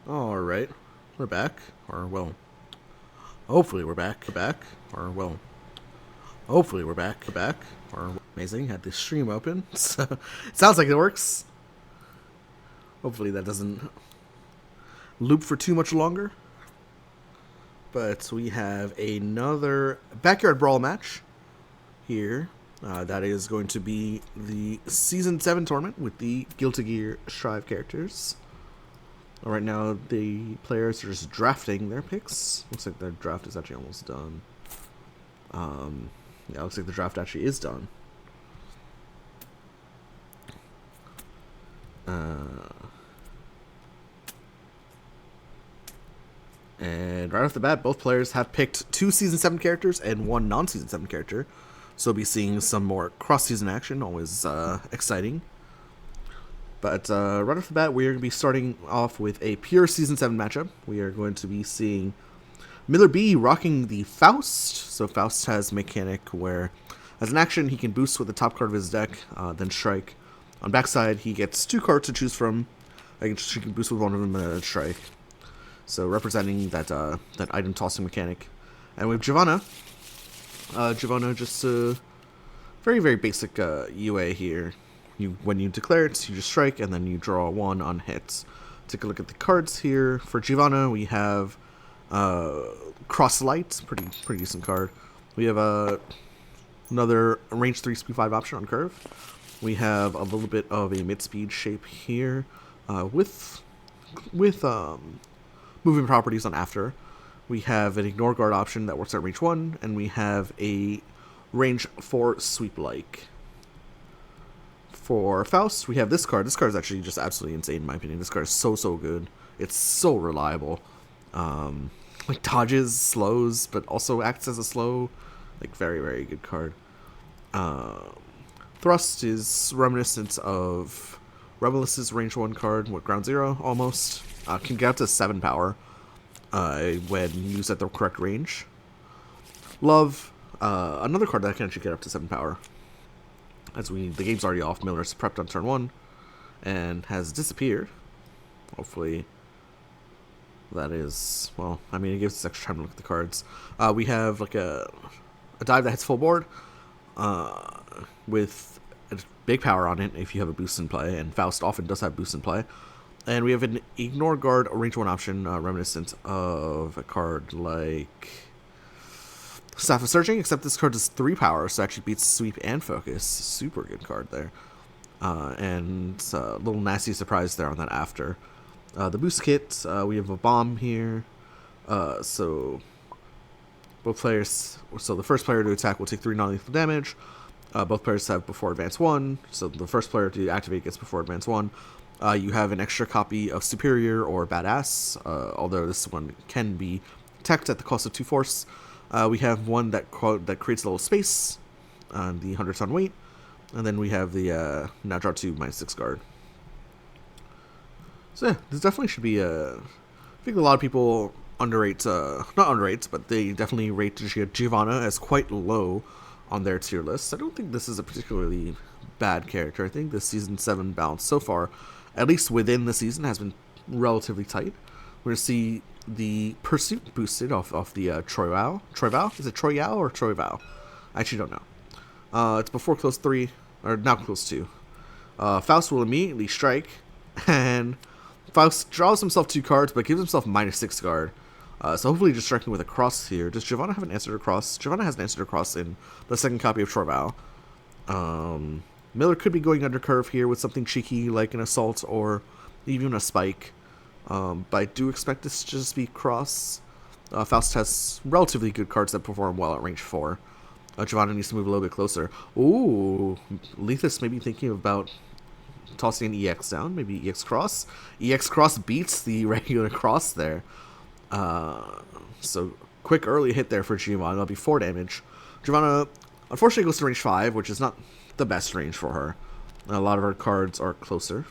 Alright, we're back. Or, well, hopefully we're back. Or, well, hopefully we're back. Or, amazing, had the stream open. So, it sounds like it works. Hopefully that doesn't loop for too much longer. But we have another Backyard Brawl match here. That is going to be the Season 7 tournament with the Guilty Gear Strive characters. Right now, the players are just drafting their picks. Looks like their draft is actually almost done. Yeah, looks like the draft actually is done. And right off the bat, both players have picked 2 Season 7 characters and 1 non-Season 7 character. So we'll be seeing some more cross-season action, always exciting. But right off the bat, we are going to be starting off with a pure Season 7 matchup. We are going to be seeing Miller2B rocking the Faust. So Faust has a mechanic where, as an action, he can boost with the top card of his deck, then strike. On backside, he gets 2 cards to choose from. He can boost with one of them and then strike. So representing that that item tossing mechanic. And with Giovanna, just a very, very basic UA here. When you declare it, you just strike, and then you draw 1 on hits. Take a look at the cards here. For Giovanna, we have Cross Light, pretty decent card. We have another range 3 speed 5 option on curve. We have a little bit of a mid speed shape here with moving properties on after. We have an ignore guard option that works at range 1, and we have a range 4 sweep like. For Faust, we have this card. This card is actually just absolutely insane in my opinion. This card is so good. It's so reliable. Like dodges, slows, but also acts as a slow. Like very good card. Thrust is reminiscent of Rebelus's range 1 card with ground 0 almost. Can get up to 7 power when used at the correct range. Love, another card that can actually get up to 7 power. The game's already off, Miller's prepped on turn 1 and has disappeared. Hopefully that is, well, I mean, it gives us extra time to look at the cards. We have like a dive that hits full board with a big power on it if you have a boost in play, and Faust often does have boost in play. And we have an ignore guard range 1 option reminiscent of a card like Staff of Searching, except this card is 3 power, so it actually beats Sweep and Focus. Super good card there. And a little nasty surprise there on that after. The boost kit, we have a bomb here. So both players, so the first player to attack will take 3 non-lethal damage. Both players have before advance 1, so the first player to activate gets before advance 1. You have an extra copy of Superior or Badass, although this one can be teched at the cost of 2 force. We have one that creates a little space on the 100-ton weight, and then we have the now draw 2 -6 guard. So yeah, this definitely should be I think a lot of people underrate, not underrates, but they definitely rate Giovanna as quite low on their tier list. I don't think this is a particularly bad character. I think the Season 7 balance so far, at least within the season, has been relatively tight. We're going to see the Pursuit boosted off the Troyval. Is it Troyval or Troyval? I actually don't know. It's before close 3, or now close 2. Faust will immediately strike, and Faust draws himself 2 cards, but gives himself -6 guard. So hopefully just striking with a cross here. Does Giovanna have an answer to cross? Giovanna has an answer to cross in the second copy of Troyval. Miller could be going under curve here with something cheeky like an assault or even a spike. But I do expect this to just be cross. Faust has relatively good cards that perform well at range 4. Giovanna needs to move a little bit closer. Ooh, Leethus may be thinking about tossing an EX down, maybe EX cross. EX cross beats the regular cross there. So quick early hit there for Giovanna. That'll be 4 damage. Giovanna unfortunately goes to range 5, which is not the best range for her. A lot of her cards are closer.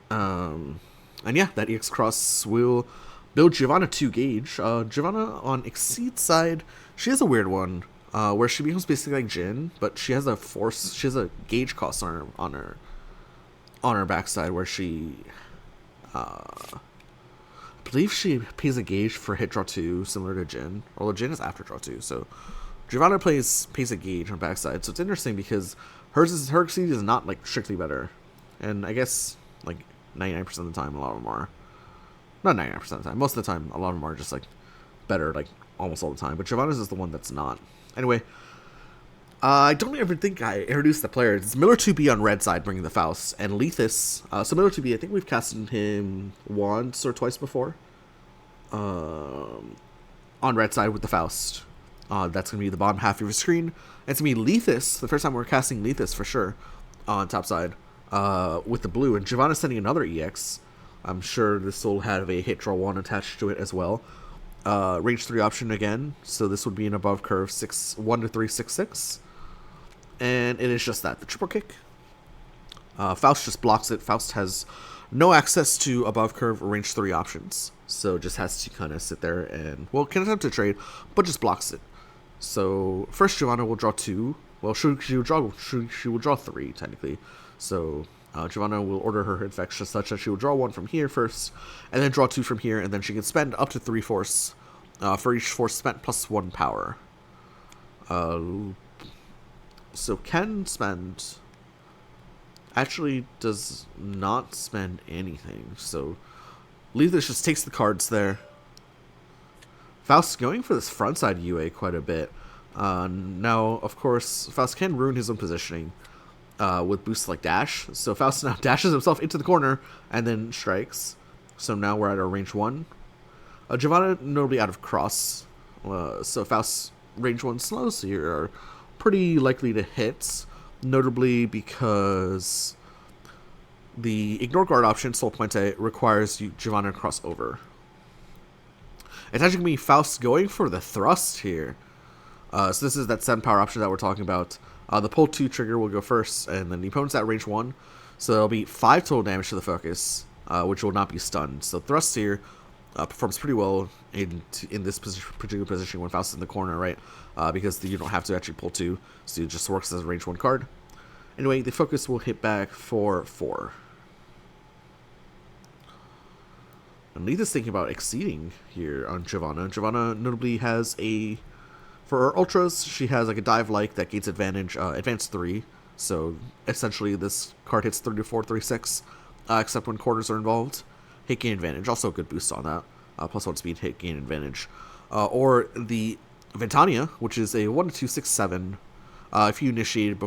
And yeah, that EX cross will build Giovanna 2 gauge. Giovanna on Exceed side, she has a weird one, where she becomes basically like Jin, but she has a gauge cost on her backside where she I believe she pays a gauge for hit draw 2, similar to Jin. Although Jin is after draw 2, so Giovanna pays a gauge on backside. So it's interesting because her Exceed is not like strictly better. And I guess like 99% of the time, a lot of them are. Not 99% of the time. Most of the time, a lot of them are just like better, like almost all the time. But Giovanna's is the one that's not. Anyway, I don't ever think I introduced the players. It's Miller2B on red side bringing the Faust, and Leethus. So Miller2B, I think we've casted him once or twice before. On red side with the Faust. That's going to be the bottom half of your screen. And it's going to be Leethus, the first time we're casting Leethus for sure, on top side, with the blue. And Giovanna's sending another EX. I'm sure this will have a hit draw 1 attached to it as well. Range 3 option again, so this would be an above curve 1 to 3 6/6. And it is just that, the triple kick. Faust just blocks it. Faust has no access to above curve or range 3 options, so just has to kind of sit there and, well, can attempt to trade, but just blocks it. So first Giovanna will draw 2. Well, she will draw 3 technically. So Giovanna will order her hit effects such that she will draw 1 from here first, and then draw 2 from here, and then she can spend up to 3 force for each force spent plus 1 power. So can spend, actually does not spend anything. So Leethus just takes the cards there. Faust going for this frontside UA quite a bit. Now, of course, Faust can ruin his own positioning with boosts like dash. So Faust now dashes himself into the corner and then strikes. So now we're at our range 1. Giovanna notably out of cross. So Faust's range 1 slows here are pretty likely to hit, notably because the ignore guard option, Sol Puente, requires Giovanna to cross over. It's actually going to be Faust going for the thrust here. So this is that 7 power option that we're talking about. The pull 2 trigger will go first, and then the opponent's at range 1. So it'll be 5 total damage to the focus, which will not be stunned. So thrust here performs pretty well in this particular position when Faust is in the corner, right? Because you don't have to actually pull 2, so it just works as a range 1 card. Anyway, the focus will hit back for 4. And Leethus thinking about exceeding here on Giovanna. Giovanna notably has for her ultras, she has like a dive like that gains advantage, advance 3. So essentially this card hits 3 to 4, 3, 6, except when quarters are involved. Hit gain advantage, also a good boost on that. Plus 1 speed, hit gain advantage. Or the Ventania, which is a 1 to 2, 6, 7. If you initiate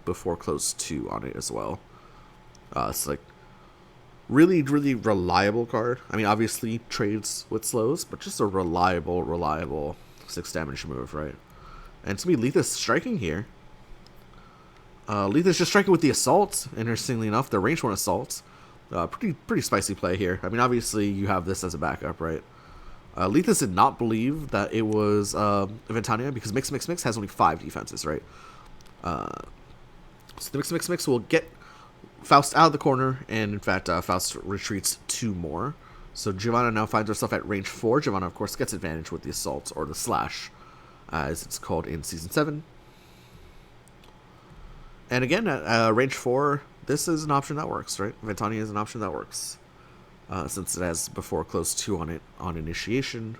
before close 2 on it as well. It's like really, really reliable card. I mean, obviously trades with slows, but just a reliable 6 damage move, right? And it's gonna be Leethus striking here. Leethus just striking with the assault. Interestingly enough, the range 1 assault. Pretty spicy play here. I mean, obviously you have this as a backup, right? Leethus did not believe that it was Ventania because Mix has only 5 defenses, right? So the Mix will get Faust out of the corner, and in fact, Faust retreats 2 more. So Giovanna now finds herself at range 4. Giovanna, of course, gets advantage with the assault, or the slash, as it's called in Season 7. And again, at range 4, this is an option that works, right? Ventania is an option that works. Since it has before close 2 on it on initiation.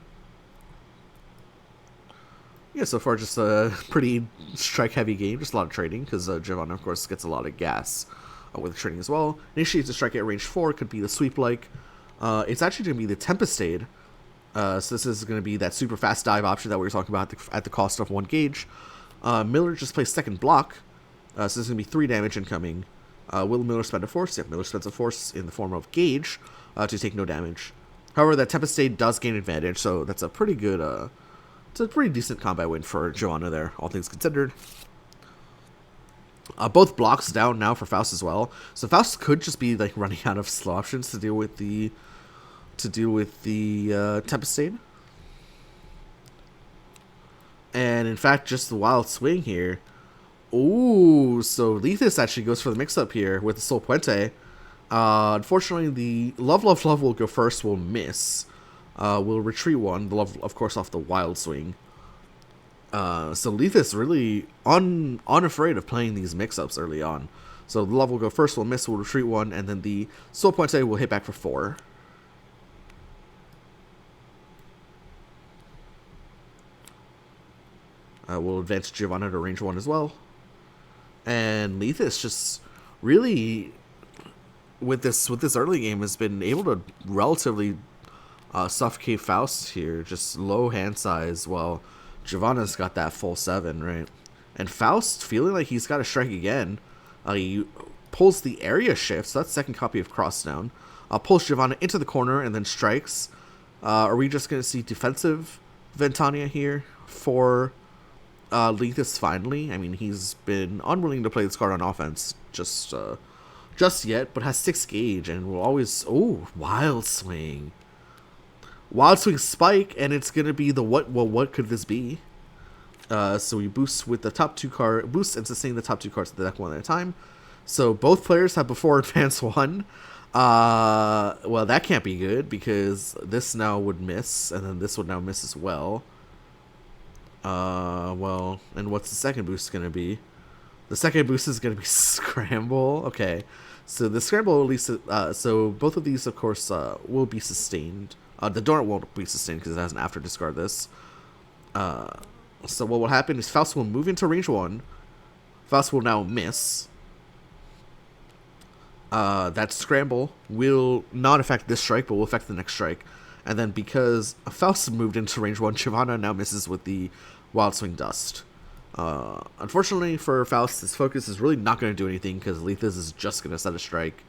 Yeah, so far just a pretty strike-heavy game, just a lot of trading, because Giovanna, of course, gets a lot of gas with trading as well. Initiates a strike at range 4, could be the sweep-like. It's actually going to be the Tempestade. So this is going to be that super fast dive option that we were talking about at the cost of 1 gauge. Miller just plays second block, so this is going to be 3 damage incoming. Will Miller spend a force? Yeah, Miller spends a force in the form of gauge to take no damage. However, that Tempestade does gain advantage, so that's a pretty good, it's a pretty decent combat win for Giovanna there, all things considered. Both blocks down now for Faust as well, so Faust could just be like running out of slow options to deal with the Tempestade. And in fact, just the wild swing here. Ooh, so Leethus actually goes for the mix-up here with the Sol Puente. Unfortunately, the Love will go first, will miss. Will retreat 1, the Love, of course, off the wild swing. So Leethus really unafraid of playing these mix-ups early on. So the love will go first, will miss, will retreat 1, and then the soul pointe will hit back for 4. We'll advance Giovanna to range 1 as well. And Leethus just really, with this early game, has been able to relatively suffocate Faust here. Just low hand size, while Giovanna's got that full 7, right? And Faust, feeling like he's got to strike again, he pulls the area shift, so that's second copy of Crossdown. Pulls Giovanna into the corner and then strikes. Are we just going to see defensive Ventania here for Leethus finally? I mean, he's been unwilling to play this card on offense just yet, but has 6 gauge and will always... Oh, Wild Swing. Wild Swing Spike, and it's going to be the what... Well, what could this be? So we boost with the top 2 card... Boost and sustain the top 2 cards of the deck one at a time. So both players have before advance 1. Well, that can't be good, because this now would miss, and then this would now miss as well. Well, and what's the second boost going to be? The second boost is going to be Scramble. Okay, so the Scramble, at least, so both of these, of course, will be sustained. The Donut won't be sustained because it has an after discard this. So what will happen is Faust will move into range 1. Faust will now miss. That Scramble will not affect this strike, but will affect the next strike. And then because Faust moved into range 1, Giovanna now misses with the Wild Swing Dust. Unfortunately for Faust, his focus is really not going to do anything because Leethus is just going to set a strike.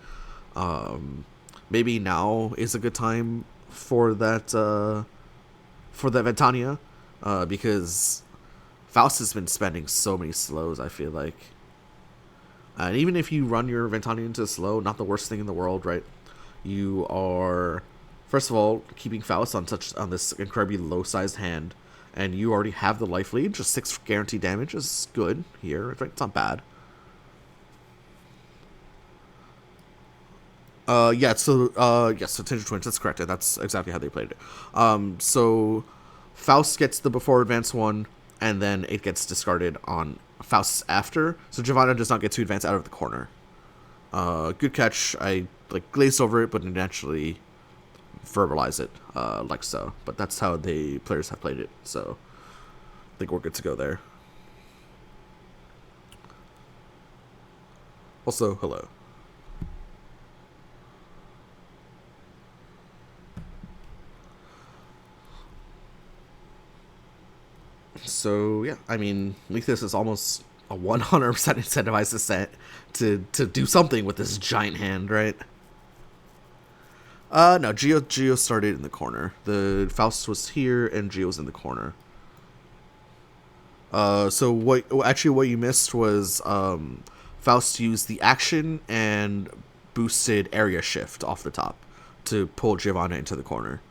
Maybe now is a good time for that Ventania, because Faust has been spending so many slows, I feel like. And even if you run your Ventania into a slow, not the worst thing in the world, right? You are... First of all, keeping Faust on this incredibly low-sized hand, and you already have the life lead. Just 6 guaranteed damage is good here. It's not bad. So Tangent Twins, that's correct. That's exactly how they played it. So Faust gets the before advance 1, and then it gets discarded on Faust's after. So Giovanna does not get to advance out of the corner. Good catch. I glazed over it, but didn't actually verbalize it like so. But that's how the players have played it, so I think we're good to go there. Also, hello. So yeah, I mean, Leethus is almost a 100% incentivized to do something with this giant hand, right? No, Geo started in the corner. The Faust was here, and Geo was in the corner. So what you missed was Faust used the action and boosted area shift off the top to pull Giovanna into the corner.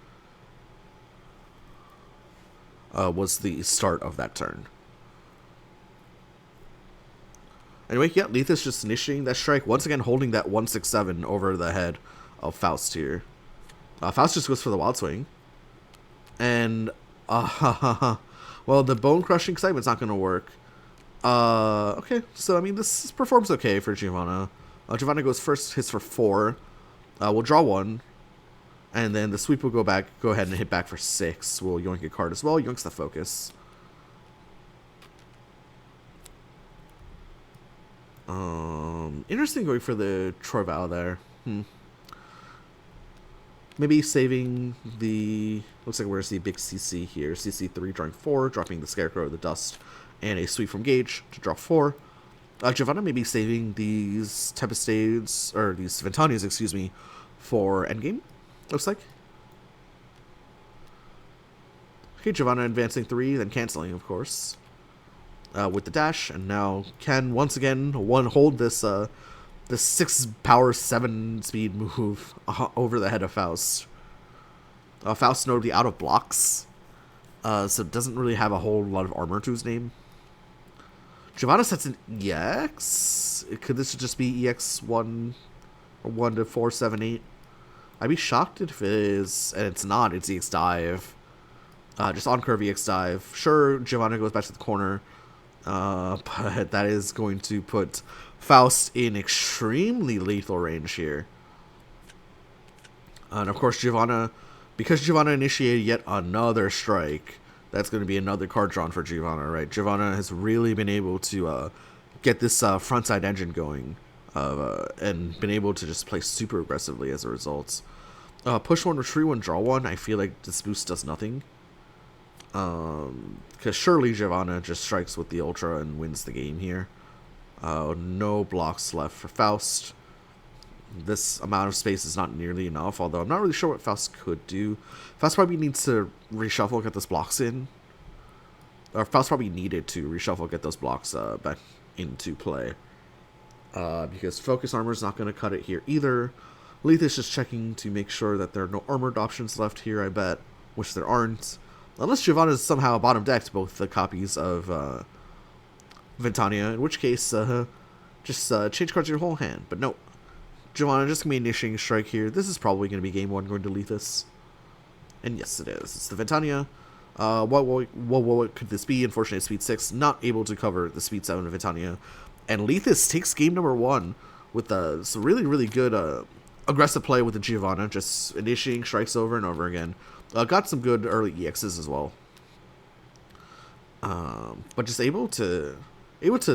Was the start of that turn. Anyway, yeah, Leethus just initiating that strike, once again holding that 167 over the head of Faust here. Faust just goes for the Wild Swing. And, well, the Bone Crushing Excitement's not going to work. Okay, so, I mean, this performs okay for Giovanna. Giovanna goes first, hits for 4. We'll draw 1. And then the sweep will go ahead and hit back for 6. We'll yoink a card as well. Yoink's the focus. Interesting going for the Troyval there. Maybe saving the... Looks like where's the big CC here. CC3 drawing 4, dropping the Scarecrow, the Dust, and a sweep from Gage to draw 4. Giovanna may be saving these Tempestades, or these Ventanias, excuse me, for endgame. Looks like. Okay, Giovanna advancing 3, then canceling, of course, with the dash, and now can once again hold this this 6 power 7 speed move over the head of Faust. Faust notably out of blocks, so doesn't really have a whole lot of armor to his name. Giovanna sets an EX. Could this just be EX 1 or 1 to 4, 7, 8? I'd be shocked if it is, and it's not. It's EX Dive. Just on curve EX Dive. Sure, Giovanna goes back to the corner, but that is going to put Faust in extremely lethal range here. And of course, Giovanna, because Giovanna initiated yet another strike, that's going to be another card drawn for Giovanna, right? Giovanna has really been able to get this frontside engine going, and been able to just play super aggressively as a result. Push one, retreat one, draw one. I feel like this boost does nothing. Because surely Giovanna just strikes with the Ultra and wins the game here. No blocks left for Faust. This amount of space is not nearly enough, although I'm not really sure what Faust could do. Faust probably needs to reshuffle, get those blocks in. Or Faust probably needed to reshuffle, get those blocks back into play. Because Focus Armor is not going to cut it here either. Leethus just checking to make sure that there are no armored options left here, I bet. Which there aren't. Unless Giovanna is somehow bottom decked both the copies of Ventania, in which case, just change cards your whole hand. But no. Giovanna just going to be initiating strike here. This is probably going to be game one going to Leethus. And yes, it is. It's the Ventania. What could this be? Unfortunately, Speed 6 not able to cover the Speed 7 of Ventania. And Leethus takes game number one with some really, really good aggressive play with the Giovanna, just initiating strikes over and over again. Got some good early EXs as well. But just able to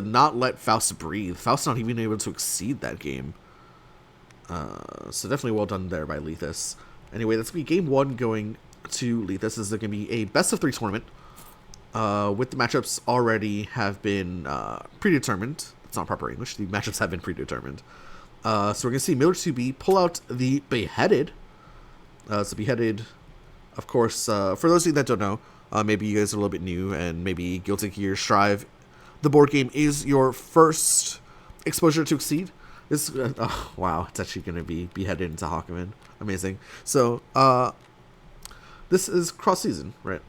not let Faust breathe. Faust not even able to exceed that game. So definitely well done there by Leethus. Anyway, that's going to be game one going to Leethus. This is going to be a best of 3 tournament. With the matchups already have been predetermined. It's not proper English. The matchups have been predetermined. So we're going to see Miller2B pull out the Beheaded. So Beheaded, of course, for those of you that don't know, maybe you guys are a little bit new, and maybe Guilty Gear Strive, the board game, is your first exposure to Exceed. This, oh, wow, it's actually going to be Beheaded into Hakumen. Amazing. So, this is cross-season, right?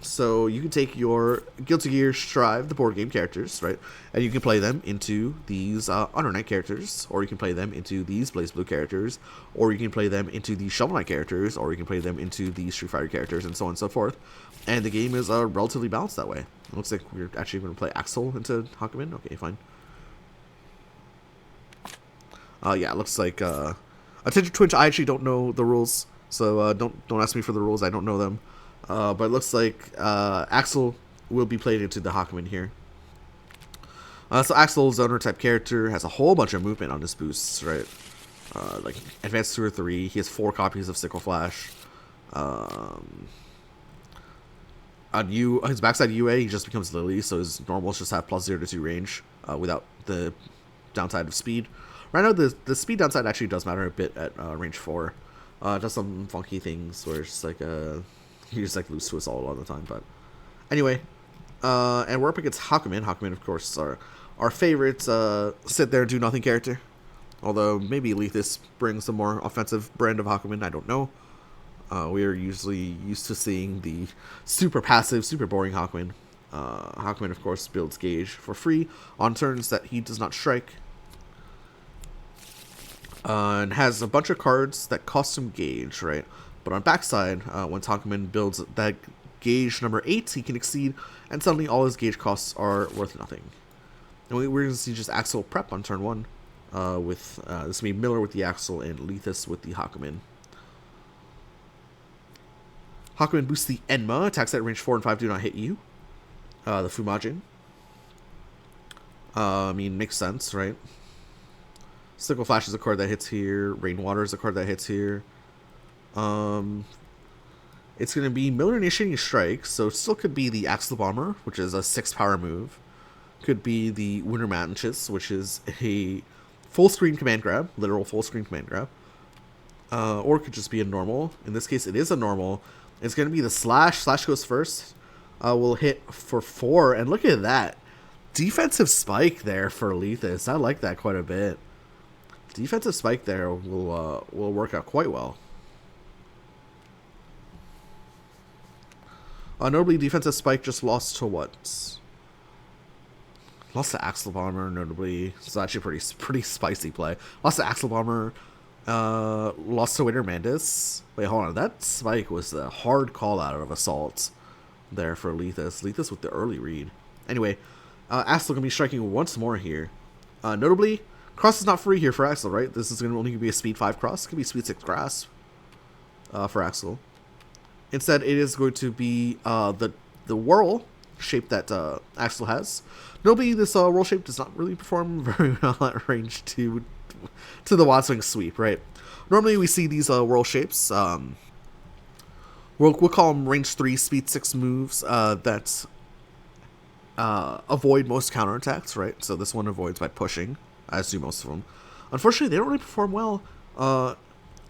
So you can take your Guilty Gear Strive, the board game characters, right? And you can play them into these Honor Knight characters, or you can play them into these BlazBlue characters, or you can play them into these Shovel Knight characters, or you can play them into these Street Fighter characters, and so on and so forth. And the game is relatively balanced that way. It looks like we're actually going to play Axel into Hakumen. Okay, fine. Yeah, it looks like Attention Twitch. I actually don't know the rules, so don't ask me for the rules. I don't know them. But it looks like Axel will be played into the Hakumen here. So Axel, Zoner type character, has a whole bunch of movement on his boosts, right? Like Advanced 2 or 3. He has 4 copies of Sickle Flash. On his backside UA, he just becomes Lily, so his normals just have +0 to 2 range without the downside of speed. Right now, the speed downside actually does matter a bit at range 4. It does some funky things where it's just like you just like lose to assault all the time. But anyway, and we're up against Hakumen. Hakumen, of course, are our favorite sit there and do nothing character. Although maybe Leethus brings a more offensive brand of Hakumen. I don't know. We are usually used to seeing the super passive, super boring Hakumen. Hakumen, of course, builds gauge for free on turns that he does not strike. And has a bunch of cards that cost him gauge, right? But on backside, when Hakumen builds that gauge number 8, he can exceed, and suddenly all his gauge costs are worth nothing. And we're going to see just Axel prep on turn 1, with this will be Miller with the Axel and Leethus with the Hakumen. Hakumen boosts the Enma, attacks at range 4 and 5 do not hit you. The Fumajin. I mean, makes sense, right? Sickle Flash is a card that hits here. Rainwater is a card that hits here. It's going to be Miller initiating strike, so it still could be the Axle Bomber, which is a 6 power move. Could be the Winter Matches, which is a full screen command grab, literal full screen command grab. Or it could just be a normal. In this case, it is a normal. It's going to be the Slash. Slash goes first. Will hit for 4, and look at that. Defensive spike there for Leethus. I like that quite a bit. Defensive spike there will work out quite well. Notably, defensive spike just lost to what? Lost to Axle Bomber, notably. It's actually pretty spicy play. Lost to Axle Bomber. Lost to Winter Mandus. Wait, hold on. That spike was a hard call out of Assault there for Leethus. Leethus with the early read. Anyway, Axel gonna be striking once more here. Notably, cross is not free here for Axel, right? This is gonna only be a speed 5 cross. It could be speed 6 grass for Axel. Instead, it is going to be the whirl shape that Axel has. Notably, this whirl shape does not really perform very well at range 2 to the Wild Swing sweep, right? Normally, we see these whirl shapes. We'll call them range 3, speed 6 moves that avoid most counterattacks, right? So this one avoids by pushing, as do most of them. Unfortunately, they don't really perform well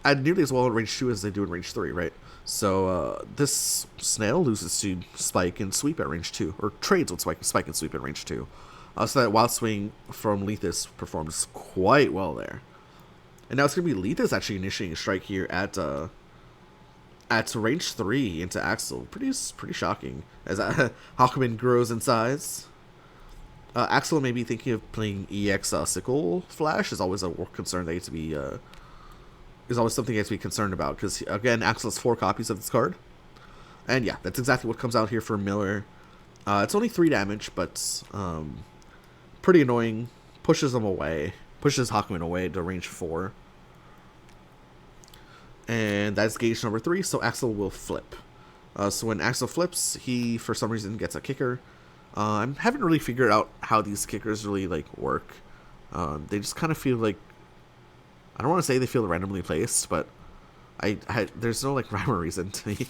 at nearly as well in range 2 as they do in range 3, right? So this snail loses to spike and sweep at range 2, or trades with spike and sweep at range 2. So that Wild Swing from Leethus performs quite well there. And now it's going to be Leethus actually initiating a strike here at range 3 into Axel. Pretty shocking as Hawkman grows in size. Axel may be thinking of playing EX Sickle Flash. Is always a concern that needs to be is always something he has to be concerned about, because again, Axel has 4 copies of this card. And yeah, that's exactly what comes out here for Miller. It's only 3 damage, but pretty annoying. Pushes him away. Pushes Hawkman away to range 4. And that's gauge number 3, so Axel will flip. So when Axel flips, he, for some reason, gets a kicker. I haven't really figured out how these kickers really, work. They just kind of feel like... I don't want to say they feel randomly placed, but there's no, rhyme or reason to me.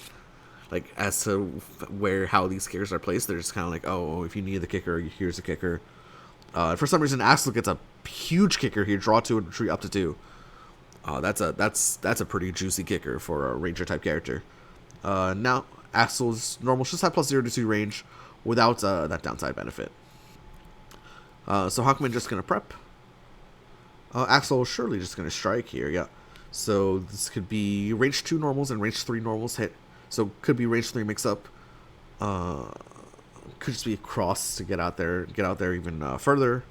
As to how these kickers are placed. They're just kind of like, oh, if you need the kicker, here's the kicker. For some reason, Axel gets a huge kicker here. Draw 2 and retreat up to 2. That's a pretty juicy kicker for a ranger type character. Now Axel's normal should have plus 0 to 2 range without that downside benefit. So Hawkman just gonna prep. Axel surely just gonna strike here. Yeah. So this could be range 2 normals and range 3 normals hit. So could be range 3 mix up. Could just be a cross to get out there even further.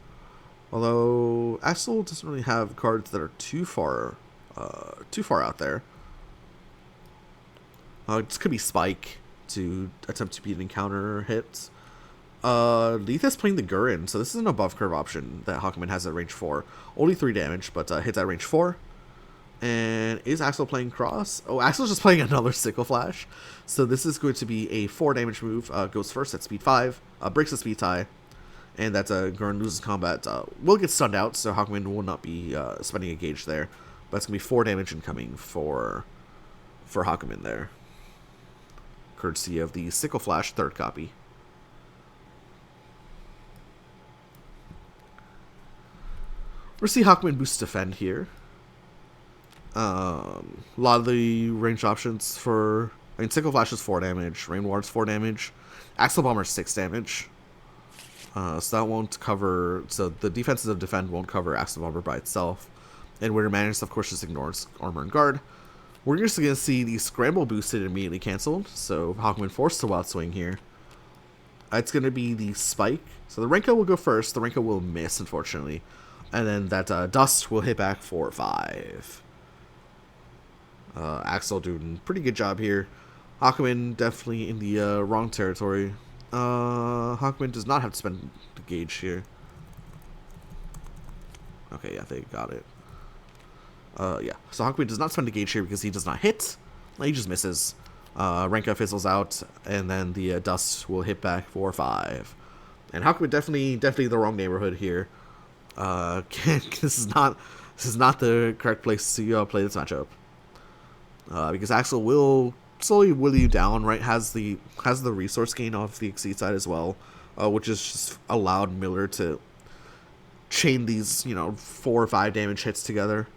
Although Axel doesn't really have cards that are too far out there. This could be Spike to attempt to beat an encounter hit. Leethus playing the Gurren, so this is an above curve option that Hawkman has at range 4. Only 3 damage, but hits at range 4. And is Axel playing cross? Oh, Axel's just playing another Sickle Flash. So this is going to be a 4 damage move. Goes first at speed 5. Breaks the speed tie. And that's Gurren loses combat. Will get stunned out, so Hawkman will not be spending a gauge there. But it's going to be 4 damage incoming for Hawkman there. Courtesy of the Sickle Flash 3rd copy. We'll see Hawkman boost defend here. A lot of the range options for... Sickle Flash is 4 damage. Rain Ward's 4 damage. Axle Bomber 6 damage. So that won't cover... So the defenses of defend won't cover Axle Bomber by itself. And Winter Madness, of course, just ignores Armor and Guard. We're just going to see the Scramble boosted immediately cancelled. So Hawkman forced to Wild Swing here. It's going to be the Spike. So the Renko will go first. The Renko will miss, unfortunately. And then that Dust will hit back for 5. Axel doing a pretty good job here. Hawkman definitely in the wrong territory. Hawkman does not have to spend the gauge here. Okay, yeah, they got it. Yeah, so Hawkman does not spend the gauge here because he does not hit. He just misses. Renka fizzles out, and then the Dust will hit back for 5. And Hawkman definitely the wrong neighborhood here. This is not the correct place to play this matchup. Because Axel will slowly will you down, right? Has the resource gain off the Exceed side as well, which has just allowed Miller to chain these 4 or 5 damage hits together.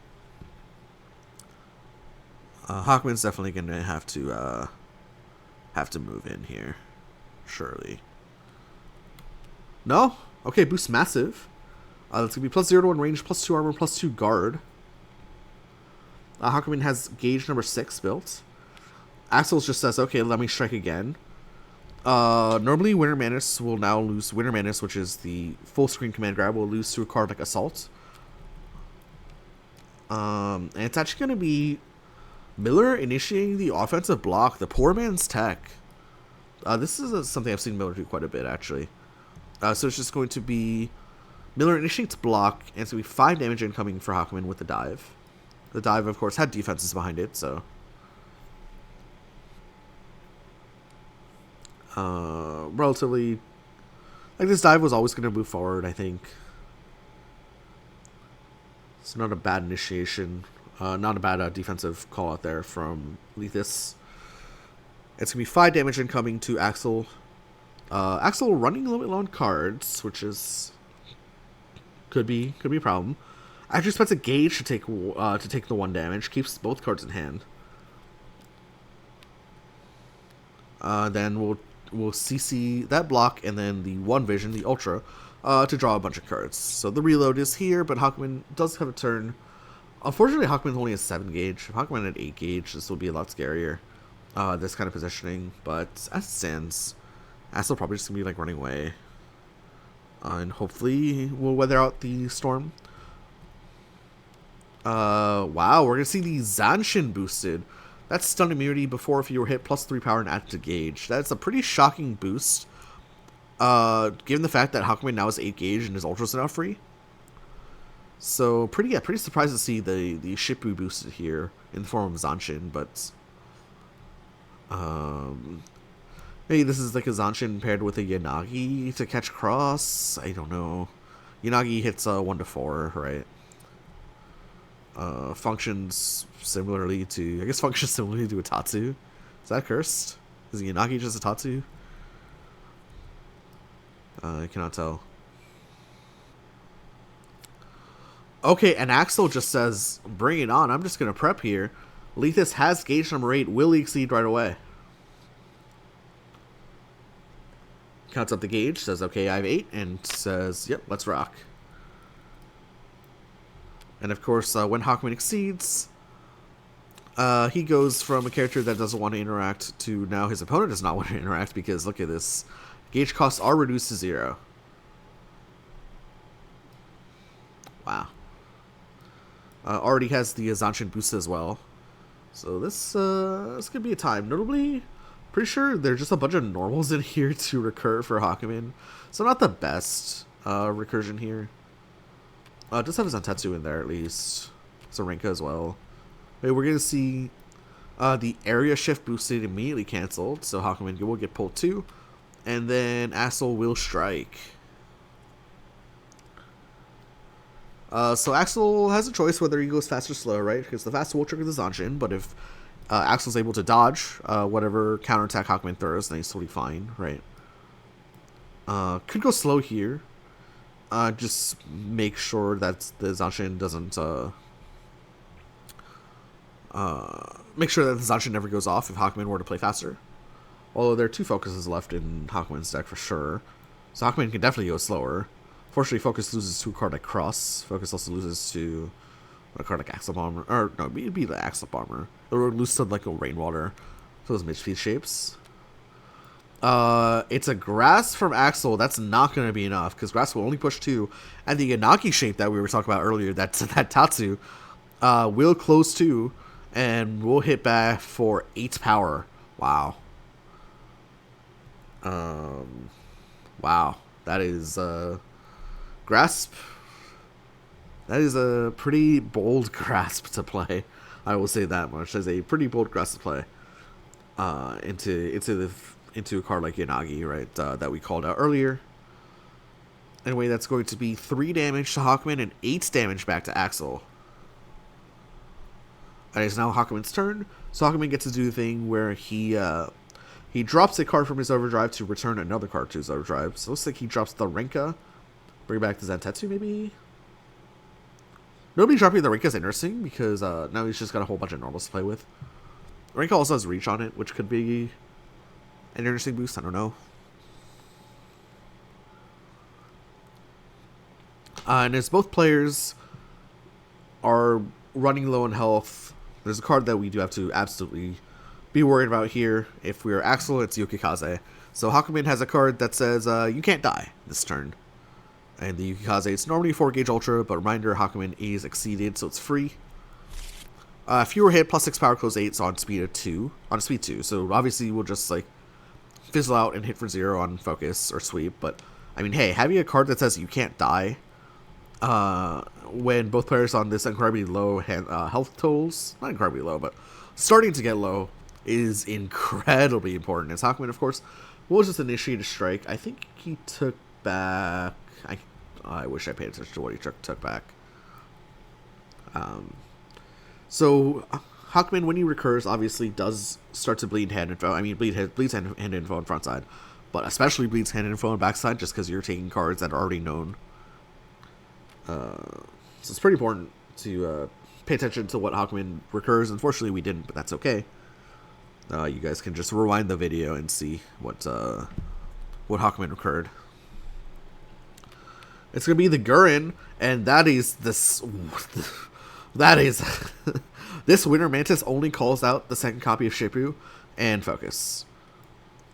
Hawkman's definitely gonna have to move in here, surely. No? Okay, boost massive. That's gonna be plus 0 to 1 range, plus 2 armor, plus 2 guard. Hawkman has gauge number 6 built. Axel just says, okay, let me strike again. Normally Winter Madness will now lose Winter Madness, which is the full screen command grab, will lose to a card like Assault. And it's actually going to be Miller initiating the offensive block, the poor man's tech. This is something I've seen Miller do quite a bit, actually. So it's just going to be Miller initiates block, and it's going to be 5 damage incoming for Hakumen with the dive. The dive, of course, had defenses behind it, so... relatively... Like, this dive was always going to move forward, I think. It's not a bad initiation. Not a bad defensive call out there from Leethus. It's going to be 5 damage incoming to Axel. Axel running a little bit low on cards, which is... Could be a problem. Actually spends a gauge to take the 1 damage. Keeps both cards in hand. Then we'll CC that block and then the 1 vision, the Ultra, to draw a bunch of cards. So the reload is here, but Hakumen does have a turn. Unfortunately, Hakumen only has 7 gauge. If Hakumen had 8 gauge, this would be a lot scarier. This kind of positioning, but as it stands, Axel probably just gonna be like running away. And hopefully we'll weather out the storm. Wow, we're gonna see the Zanshin boosted. That's stun immunity before if you were hit plus 3 power and added to gauge. That's a pretty shocking boost. Given the fact that Hakumen now has 8 gauge and his ultras are now free. So pretty surprised to see the Shippu boosted here in the form of Zanshin, but maybe this is like a Zanshin paired with a Yanagi to catch cross. I don't know. Yanagi hits 1 to 4, right? Functions similarly to a Tatsu. Is that cursed? Is Yanagi just a Tatsu? I cannot tell. Okay, and Axel just says, bring it on. I'm just going to prep here. Leethus has gauge number 8. Will he exceed right away? Counts up the gauge, says, okay, I have 8, and says, yep, let's rock. And of course, when Hakumen exceeds, he goes from a character that doesn't want to interact to now his opponent does not want to interact because look at this. Gauge costs are reduced to 0. Wow. Already has the Zanshin boost as well. So this could be a time. Notably, pretty sure there's just a bunch of normals in here to recur for Hakumen. So not the best recursion here. Does have his Zantetsu in there at least. Sarenka as well. Wait, we're going to see the area shift boosted immediately cancelled. So Hakumen will get pulled 2. And then Axel will strike. So Axel has a choice whether he goes fast or slow, right? Because the fast will trigger the Zanshin, but if Axel's able to dodge whatever counterattack Hakumen throws, then he's totally fine, right? Could go slow here. Just make sure that the Zanshin doesn't... make sure that the Zanshin never goes off if Hakumen were to play faster. Although there are 2 focuses left in Hakumen's deck for sure. So Hakumen can definitely go slower. Fortunately, Focus loses to a card like Cross. Focus also loses to a card like Axle Bomber. Or, no, it'd be the Axle Bomber. It would lose to like a Rainwater. So those mid-speed shapes. It's a Grass from Axel. That's not going to be enough, because Grass will only push 2. And the Yanagi shape that we were talking about earlier, that Tatsu, will close 2, and will hit back for 8 power. Wow. Wow. That is, Grasp. That is a pretty bold grasp to play. I will say that much. That's a pretty bold grasp to play. Into a card like Yanagi, right? That we called out earlier. Anyway, that's going to be 3 damage to Hakumen and 8 damage back to Axel. And it's now Hakumen's turn. So Hakumen gets to do the thing where he drops a card from his overdrive to return another card to his overdrive. So it looks like he drops the Renka. Bring back the Zantetsu, maybe? Nobody dropping the Renka is interesting, because now he's just got a whole bunch of normals to play with. Renka also has reach on it, which could be an interesting boost. I don't know. And as both players are running low on health, there's a card that we do have to absolutely be worried about here. If we are Axel, it's Yukikaze. So Hakumen has a card that says, you can't die this turn. And the Yukikaze, it's normally 4 gauge ultra, but reminder, Hakumen is exceeded, so it's free. If you were hit, plus 6 power, close 8, so on speed 2. So obviously we'll just like fizzle out and hit for 0 on focus or sweep, but I mean, hey, having a card that says you can't die when both players on this incredibly low health totals, not incredibly low, but starting to get low, is incredibly important. As Hakumen, of course, will just initiate a strike. I think he took back... I wish I paid attention to what he took back. So Hakumen, when he recurs, obviously does start to bleed hand info. I mean, bleeds hand info on front side, but especially bleeds hand info on backside, just because you're taking cards that are already known. So it's pretty important to pay attention to what Hakumen recurs. Unfortunately, we didn't, but that's okay. You guys can just rewind the video and see what Hakumen recurred. It's gonna be the Gurren, and that is this. That is this Winter Mantis only calls out the second copy of Shippu and Focus.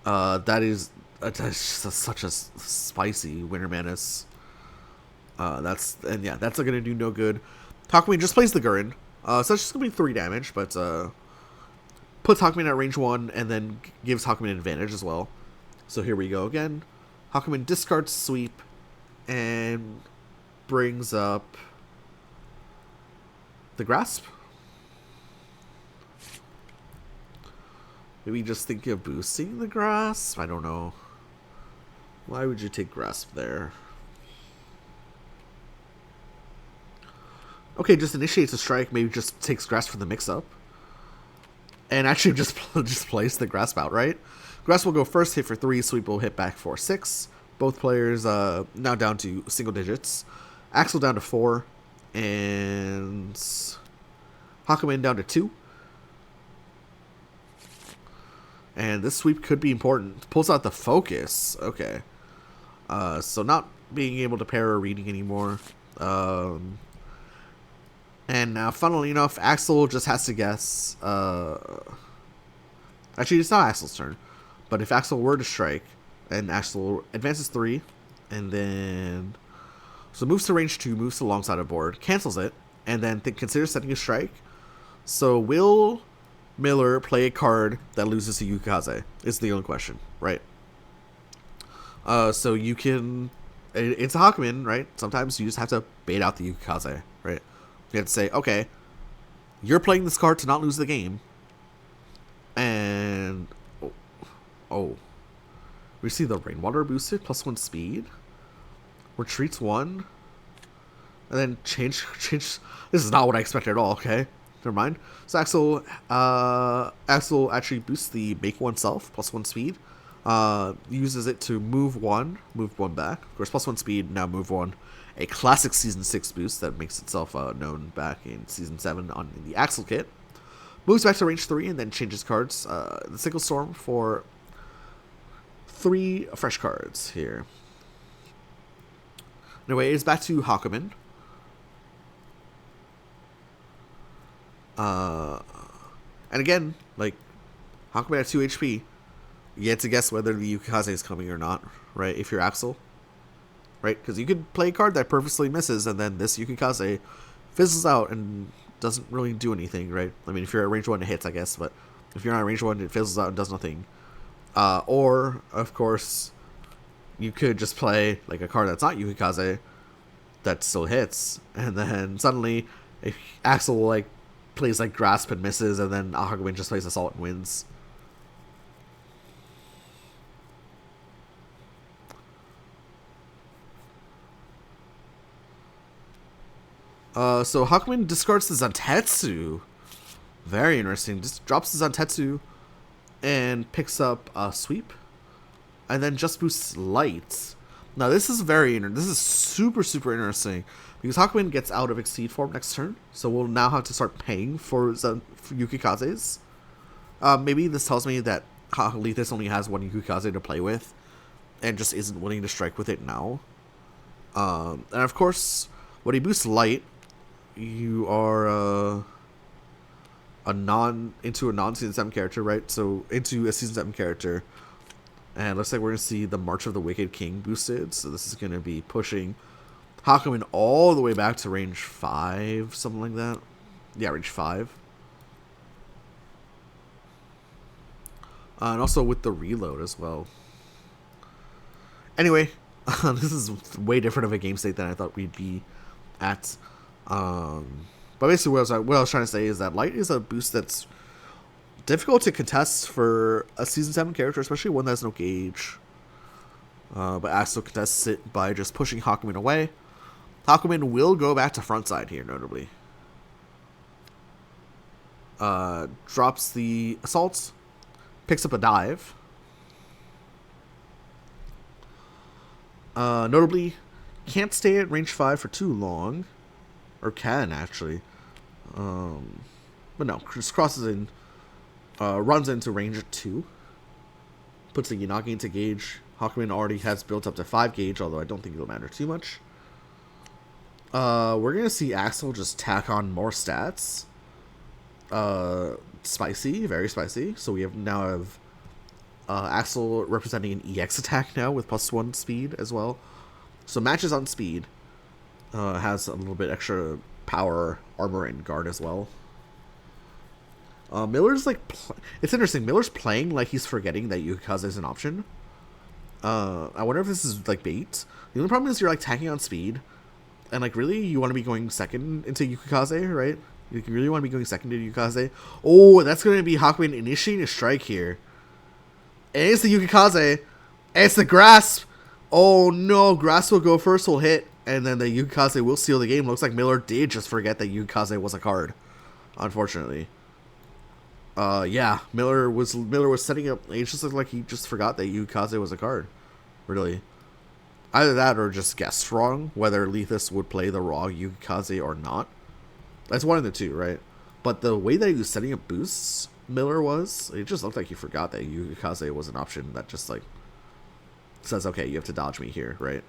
That's such a spicy Winter Mantis. That's gonna do no good. Hakumen just plays the Gurren, so it's just gonna be 3 damage, but puts Hakumen at range 1 and then gives Hakumen an advantage as well. So here we go again. Hakumen discards Sweep and brings up the Grasp. Maybe just thinking of boosting the Grasp? I don't know. Why would you take Grasp there? Okay, just initiates a strike. Maybe just takes Grasp for the mix-up. And actually just plays the Grasp outright. Grasp will go first, hit for 3. Sweep will hit back for 6. Both players now down to single digits. Axel down to 4. And Hakumen down to 2. And this sweep could be important. Pulls out the Focus. Okay. So not being able to pair or reading anymore. And now, funnily enough, Axel just has to guess. Actually, it's not Axel's turn. But if Axel were to strike, and Axel advances 3, and then... So moves to range 2, moves to the long side of board, cancels it, and then considers setting a strike. So will Miller play a card that loses to Yukikaze? Is the only question, right? So you can... It's a Hakumen, right? Sometimes you just have to bait out the Yukikaze, right? You have to say, okay, you're playing this card to not lose the game. And... Oh. We see the Rainwater boosted, +1 speed. Retreats 1. And then change. This is not what I expected at all, okay? Never mind. So Axel actually boosts the Make oneself, +1 speed. Uses it to move 1 back. Of course, +1 speed, now move 1. A classic Season 6 boost that makes itself known back in Season 7 on the Axel kit. Moves back to range 3 and then changes cards. The Single Storm for 3 fresh cards here. Anyway, it's back to Hakumen. And again, like, Hakumen at 2 HP. You get to guess whether the Yukikaze is coming or not, right? If you're Axel. Right? Because you could play a card that purposely misses, and then this Yukikaze fizzles out and doesn't really do anything, right? I mean, if you're at range 1, it hits, I guess, but if you're not at range 1, it fizzles out and does nothing. Or, of course, you could just play like a card that's not Yukikaze that still hits, and then suddenly if Axel like plays like Grasp and misses, and then Hakumen just plays Assault and wins. So Hakumen discards the Zantetsu. Very interesting. Just drops the Zantetsu and picks up a Sweep, and then just boosts Light. Now this is this is super interesting because Hakumen gets out of Exceed form next turn, so we'll now have to start paying for Yukikazes. Maybe this tells me that Leethus only has 1 Yukikaze to play with, and just isn't willing to strike with it now. And of course, when he boosts Light, you are into a non-Season 7 character, right? So into a Season 7 character. And looks like we're going to see the March of the Wicked King boosted. So this is going to be pushing Hakumen all the way back to range 5, something like that. Yeah, range 5. And also with the reload as well. Anyway, This is way different of a game state than I thought we'd be at. But basically, what I was trying to say is that Light is a boost that's difficult to contest for a Season 7 character, especially one that has no gauge. But Axel contests it by just pushing Hakumen away. Hakumen will go back to front side here, notably. Drops the assault, picks up a dive. Notably, can't stay at range 5 for too long. Or can, actually. But no, just crosses in, runs into range 2. Puts the Yanagi into gauge. Hakumen already has built up to 5 gauge, although I don't think it'll matter too much. We're going to see Axel just tack on more stats. Spicy, very spicy. So we now have Axel representing an EX attack now with +1 speed as well. So matches on speed. Has a little bit extra power, armor, and guard as well. Miller's like... It's interesting. Miller's playing like he's forgetting that Yukikaze is an option. I wonder if this is like bait. The only problem is you're like tacking on speed. And like really, you want to be going second into Yukikaze, right? You really want to be going second into Yukikaze. Oh, that's going to be Hakumen initiating a strike here. And it's the Yukikaze. And it's the Grasp. Oh no, Grasp will go first, will hit. And then the Yukikaze will seal the game. Looks like Miller did just forget that Yukikaze was a card. Unfortunately. Yeah, Miller was setting up. It just looked like he just forgot that Yukikaze was a card. Really. Either that or just guessed wrong whether Leethus would play the raw Yukikaze or not. That's one of the two, right? But the way that he was setting up boosts, Miller was, it just looked like he forgot that Yukikaze was an option that just like says, okay, you have to dodge me here, right?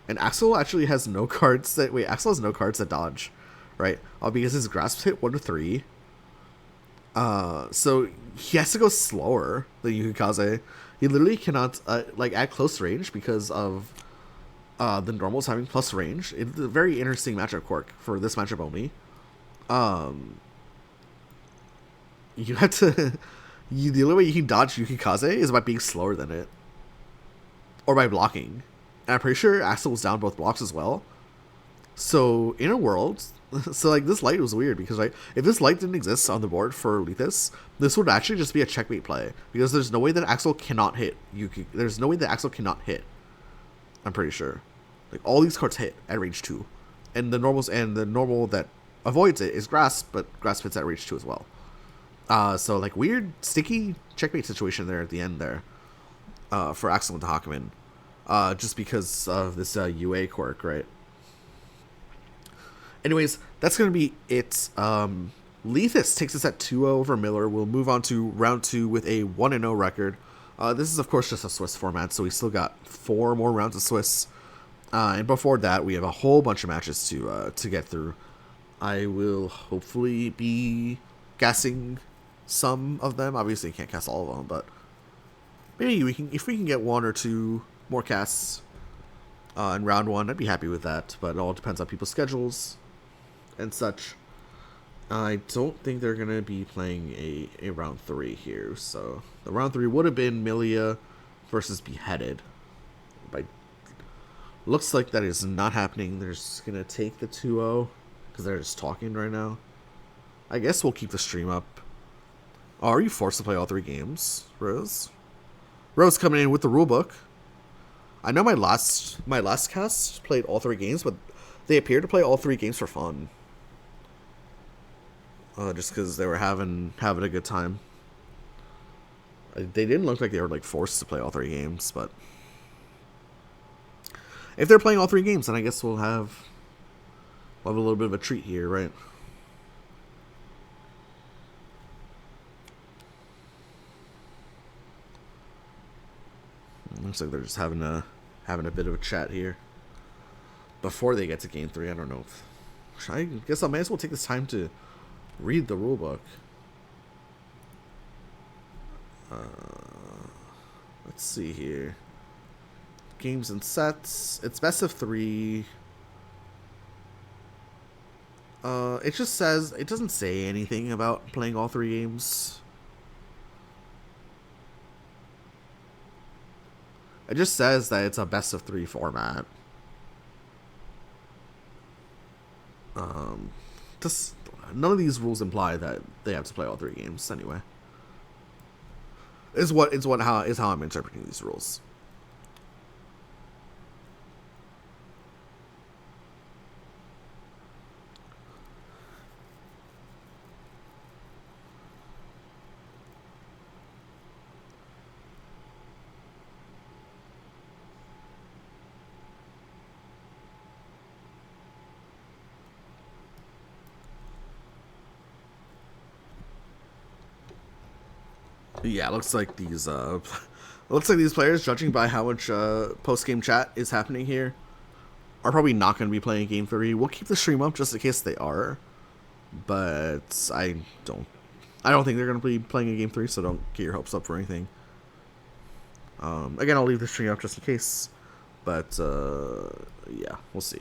And Axel actually has no cards that... Wait, Axel has no cards that dodge, right? Because his Grasp hit 1 to 3. So he has to go slower than Yukikaze. He literally cannot, like, at close range because of the normals having plus range. It's a very interesting matchup quirk for this matchup only. You have to... the only way you can dodge Yukikaze is by being slower than it. Or by blocking. And I'm pretty sure Axel was down both blocks as well. So, in a world... So, like, this light was weird because, like, if this light didn't exist on the board for Leethus, this would actually just be a checkmate play. Because there's no way that Axel cannot hit Yuki. There's no way that Axel cannot hit. I'm pretty sure. Like, all these cards hit at range 2. And the normal that avoids it is Grasp, but Grasp hits at range 2 as well. So, like, weird, sticky checkmate situation there at the end there. For Axel and Hakumen. Just because of this UA quirk, right? Anyways, that's going to be it. Leethus takes us at 2-0 over Miller. We'll move on to round 2 with a 1-0 record. This is, of course, just a Swiss format, so we still got 4 more rounds of Swiss. And before that, we have a whole bunch of matches to get through. I will hopefully be guessing some of them. Obviously, you can't guess all of them, but maybe if we can get 1 or 2 more casts in round 1, I'd be happy with that. But it all depends on people's schedules and such. I don't think they're going to be playing a round 3 here. So the round 3 would have been Milia versus Beheaded. But looks like that is not happening. They're just going to take the 2-0 because they're just talking right now. I guess we'll keep the stream up. Oh, are you forced to play all 3 games, Rose? Rose coming in with the rulebook. I know my last cast played all 3 games, but they appear to play all 3 games for fun. Just because they were having a good time. They didn't look like they were like forced to play all 3 games, but if they're playing all 3 games, then I guess we'll have a little bit of a treat here, right? Looks like they're just having a bit of a chat here before they get to game 3. I don't know. I guess I might as well take this time to read the rulebook. Let's see here. Games and sets. It's best of 3. It just says, it doesn't say anything about playing all 3 games. It just says that it's a best of 3 format. Just none of these rules imply that they have to play all 3 games anyway. Is how I'm interpreting these rules. Yeah, it looks like these players, judging by how much post game chat is happening here, are probably not going to be playing Game 3. We'll keep the stream up just in case they are, but I don't think they're going to be playing a Game 3, so don't get your hopes up for anything. Again, I'll leave the stream up just in case, but yeah, we'll see.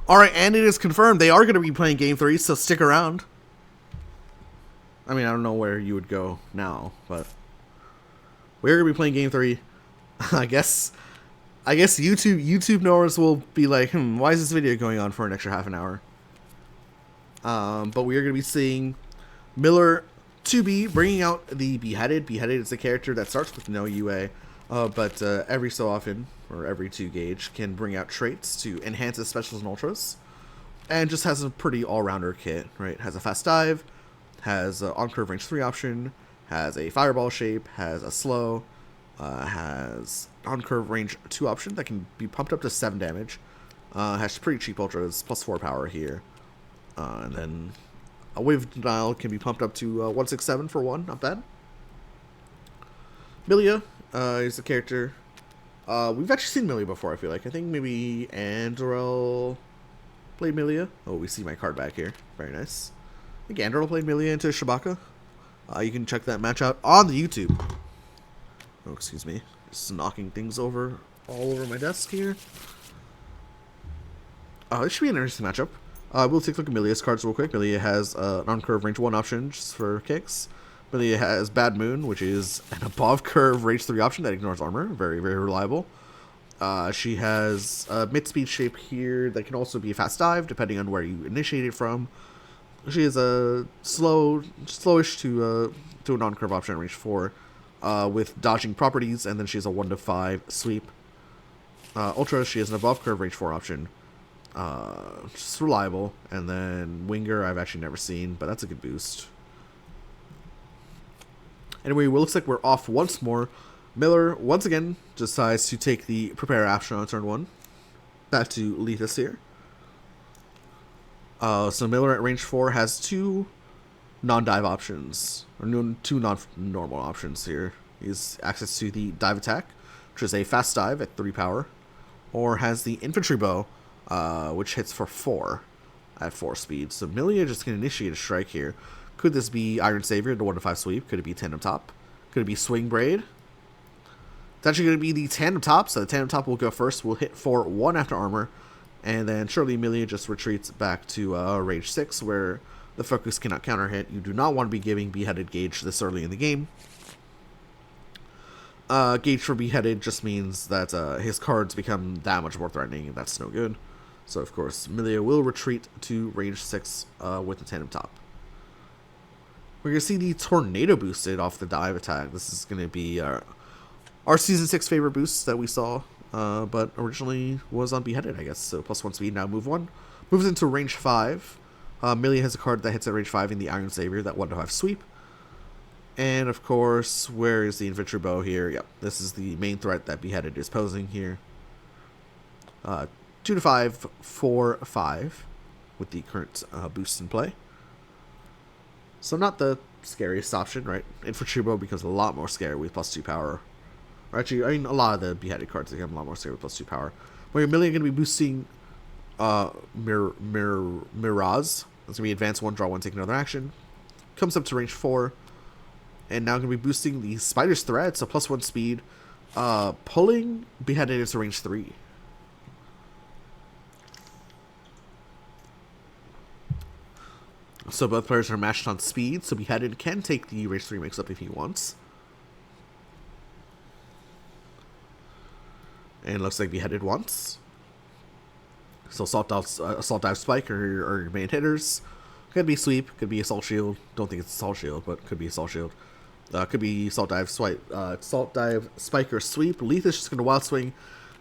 Alright, and it is confirmed they are going to be playing Game 3, so stick around. I mean, I don't know where you would go now, but we're going to be playing Game 3. I guess YouTube knowers will be like, why is this video going on for an extra half an hour? But we are going to be seeing Miller2B bringing out the Beheaded. Beheaded is a character that starts with no UA, but every so often, or every 2 gauge, can bring out traits to enhance his specials and ultras, and just has a pretty all-rounder kit, right? Has a fast dive, has an on-curve range 3 option, has a fireball shape, has a slow, has on-curve range 2 option that can be pumped up to 7 damage, has pretty cheap ultras, plus 4 power here, and then a wave denial can be pumped up to 167 for 1, not bad. Milia is a character. We've actually seen Milia before, I feel like. I think maybe Andrel played Milia. Oh, we see my card back here. Very nice. I think Andrel played Milia into Shabaka. You can check that match out on the YouTube. Oh, excuse me. Just knocking things over all over my desk here. This should be an interesting matchup. We'll take a look at Milia's cards real quick. Milia has an on-curve range 1 option just for kicks. Milia has Bad Moon, which is an above-curve range 3 option that ignores armor. Very, very reliable. She has a mid-speed shape here that can also be a fast dive, depending on where you initiate it from. She is a slowish to an on-curve option range 4 with dodging properties, and then she has a 1-5 sweep. Ultra, she has an above-curve range 4 option. Just reliable. And then Winger, I've actually never seen, but that's a good boost. Anyway, it looks like we're off once more. Miller, once again, decides to take the Prepare option on turn 1. Back to Leethus here. So Miller at range 4 has 2 non-dive options. Or 2 non-normal options here. He has access to the dive attack, which is a fast dive at 3 power. Or has the infantry bow, which hits for 4 at 4 speed. So Milia just can initiate a strike here. Could this be Iron Savior, the 1-5 sweep? Could it be Tandem Top? Could it be Swing Braid? It's actually going to be the Tandem Top, so the Tandem Top will go first. We'll hit for 1 after armor, and then surely Milia just retreats back to range 6, where the focus cannot counter hit. You do not want to be giving Beheaded Gauge this early in the game. Gauge for Beheaded just means that his cards become that much more threatening, and that's no good. So, of course, Milia will retreat to range 6 with the Tandem Top. We're going to see the Tornado boosted off the dive attack. This is going to be our Season 6 favorite boost that we saw, but originally was on Beheaded, I guess. So, +1 speed, now move 1. Moves into range 5. Millie has a card that hits at range 5 in the Iron Savior, that 1-5 sweep. And of course, where is the Infantry Bow here? Yep, this is the main threat that Beheaded is posing here. 2-5, 4-5 with the current boost in play. So not the scariest option, right? Infantry Bow becomes a lot more scary with +2 power. Or actually, I mean, a lot of the Beheaded cards become a lot more scary with +2 power. But your Millie going to be boosting Miraz. That's going to be advance 1, draw 1, take another action. Comes up to range 4. And now going to be boosting the Spider's Threat, so +1 speed. Pulling Beheaded into range 3. So both players are matched on speed, so Beheaded can take the range 3 mix-up if he wants. And it looks like Beheaded wants. So Assault Dive Spike are your main hitters. Could be Sweep, could be Assault Shield. Don't think it's Assault Shield, but could be Assault Shield. Could be Assault Dive Swipe, Assault Dive Spike or Sweep. Leethus is just going to Wild Swing.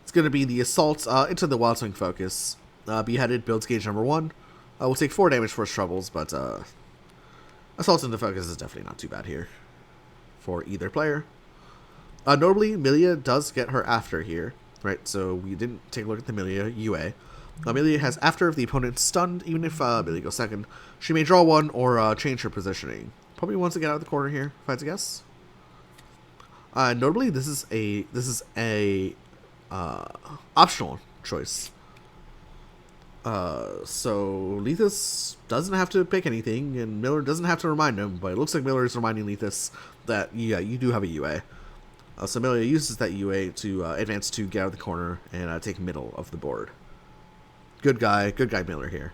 It's going to be the Assault into the Wild Swing focus. Beheaded builds gauge number 1. We'll take 4 damage for his troubles, but Assault into focus is definitely not too bad here for either player. Notably, Milia does get her after here, right? So we didn't take a look at the Milia UA. Milia has after if the opponent's stunned, even if Milia goes second. She may draw 1 or change her positioning. Probably wants to get out of the corner here, if I had to guess. Notably, this is a optional choice. So Leethus doesn't have to pick anything, and Miller doesn't have to remind him, but it looks like Miller is reminding Leethus that, yeah, you do have a UA. So Miller uses that UA to advance to get out of the corner and take middle of the board. Good guy Miller here.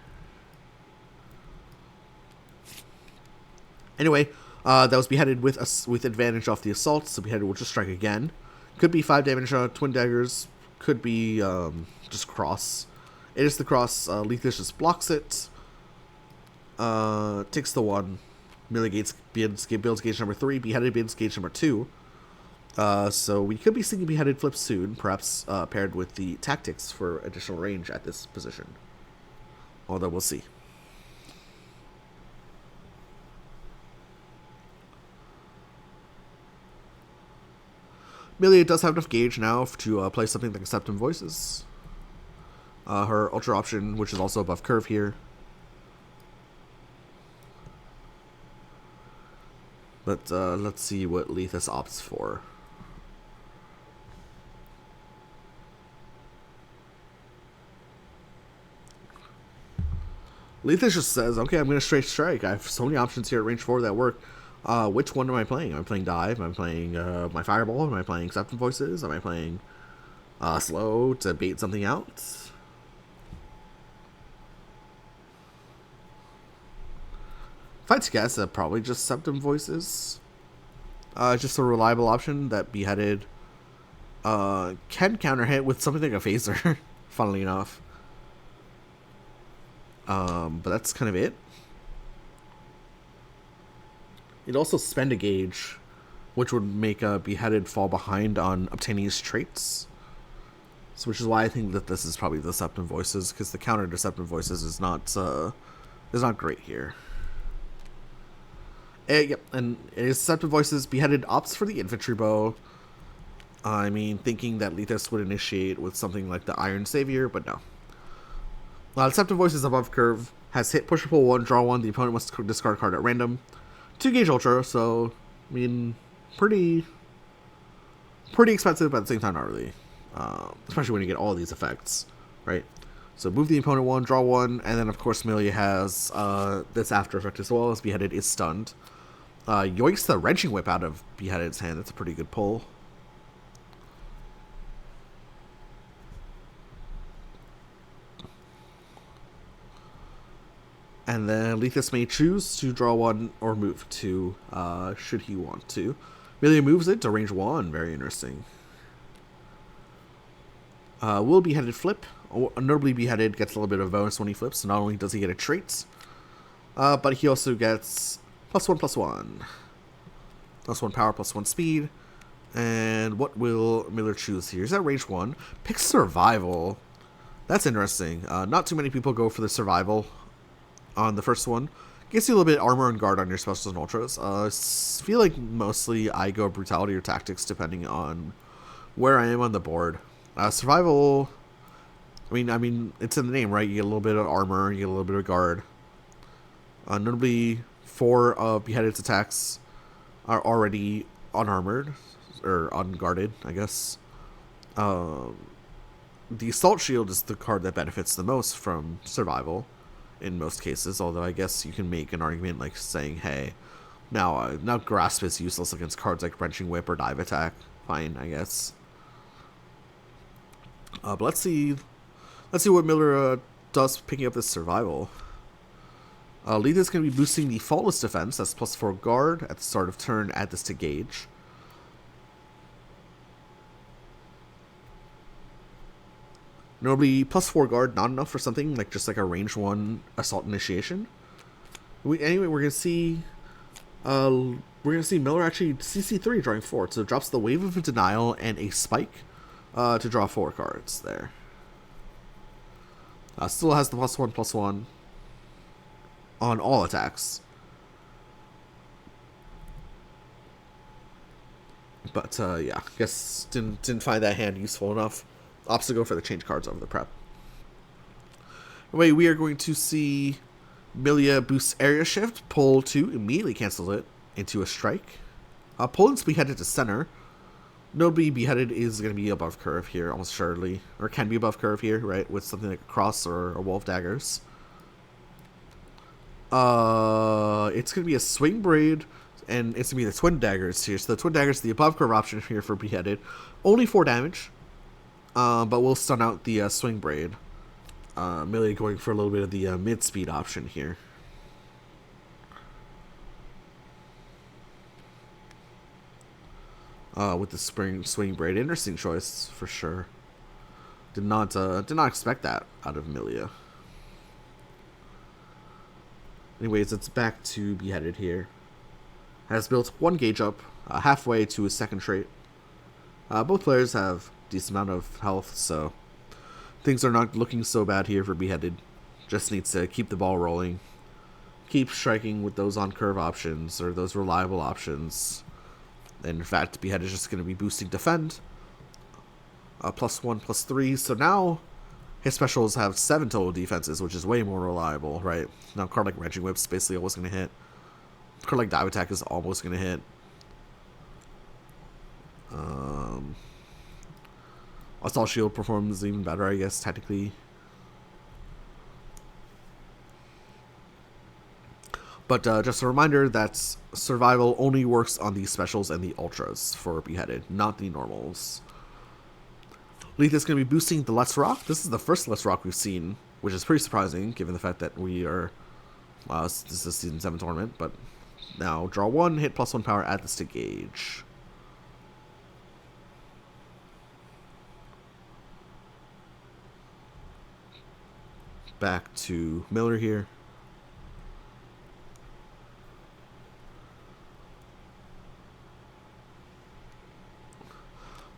Anyway, that was Beheaded with advantage off the assault, so Beheaded will just strike again. Could be 5 damage, Twin Daggers, could be just cross. It is the cross. Leethus just blocks it. Takes the 1. Millie builds gauge number 3. Beheaded builds gauge number 2. So we could be seeing Beheaded flip soon, perhaps paired with the tactics for additional range at this position. Although we'll see. Millie does have enough gauge now to play something like Septum Voices. Her Ultra option, which is also above curve here. But let's see what Leethus opts for. Leethus just says, okay, I'm going to straight strike. I have so many options here at range 4 that work. Which one am I playing? Am I playing Dive? Am I playing my Fireball? Am I playing Septum Voices? Am I playing Slow to bait something out? If I had to guess, probably just Septum Voices. Just a reliable option that Beheaded can counter hit with something like a Phaser, funnily enough. But that's kind of it. It'd also spend a gauge, which would make Beheaded fall behind on obtaining his traits. So, which is why I think that this is probably the Septum Voices, because the counter to Septum Voices is not great here. Yep, and it is Septum Voices. Beheaded opts for the Infantry Bow. I mean, thinking that Leethus would initiate with something like the Iron Savior, but no. Septum Voices above curve has hit push or pull 1, draw 1. The opponent must discard a card at random. 2 gauge Ultra, so I mean, pretty expensive, but at the same time not really. Especially when you get all these effects, right? So move the opponent 1, draw 1, and then of course Milia has this after effect as well, as Beheaded is stunned. Yoinks the Wrenching Whip out of Beheaded's hand. That's a pretty good pull. And then Leethus may choose to draw 1 or move 2, should he want to. Milia moves it to range 1. Very interesting. Will Beheaded flip? Notably, Beheaded gets a little bit of a bonus when he flips. So not only does he get a trait, but he also gets +1/+1. +1 power, +1 speed. And what will Miller choose here? Is that range 1? Pick Survival. That's interesting. Not too many people go for the survival on the first one. Gives you a little bit of armor and guard on your specials and ultras. Feel like mostly I go brutality or tactics depending on where I am on the board. Survival, I mean, it's in the name, right? You get a little bit of armor, you get a little bit of guard. Notably, 4 of Beheaded's attacks are already unarmored, or unguarded, I guess. The Assault Shield is the card that benefits the most from survival in most cases, although I guess you can make an argument like saying, hey, now Grasp is useless against cards like Wrenching Whip or Dive Attack. Fine, I guess. But let's see what Miller does picking up this survival. Leethus is going to be boosting the Faultless Defense. That's +4 guard at the start of turn. Add this to gauge. Normally, +4 guard, not enough for something like just like a range 1 assault initiation. Anyway, we're gonna see Miller actually CC3 drawing 4, so it drops the Wave of Denial and a Spike to draw 4 cards there. Still has the +1/+1 on all attacks, but yeah, I guess didn't find that hand useful enough. Opts to go for the change cards over the prep. Anyway, we are going to see Milia boosts Area Shift, pull 2, immediately cancels it into a strike. Poland's Beheaded to center. Notably, Beheaded is going to be above curve here, almost surely. Or can be above curve here, right? With something like a Cross or a Wall of Daggers. It's going to be a Swing Braid, and it's going to be the Twin Daggers here. So the Twin Daggers, the above curve option here for Beheaded. Only 4 damage. But we'll stun out the Swing Braid. Milia going for a little bit of the mid-speed option here. With the Swing Braid. Interesting choice, for sure. Did not expect that out of Milia. Anyways, it's back to Beheaded here. Has built 1 gauge up, halfway to his second trait. Both players have decent amount of health, so things are not looking so bad here for Beheaded. Just needs to keep the ball rolling. Keep striking with those on-curve options, or those reliable options. And in fact, Beheaded is just going to be boosting Defend. +1/+3, so now his specials have 7 total defenses, which is way more reliable, right? Now a card like Wrenching Whip's basically always going to hit. A card like Dive Attack is almost going to hit. Assault Shield performs even better, I guess, technically. But just a reminder that survival only works on the specials and the ultras for Beheaded, not the normals. Leethus is going to be boosting the Let's Rock. This is the first Let's Rock we've seen, which is pretty surprising given the fact that we are... this is a Season 7 tournament, but now draw 1, hit +1 power, add this to gauge. Back to Miller here.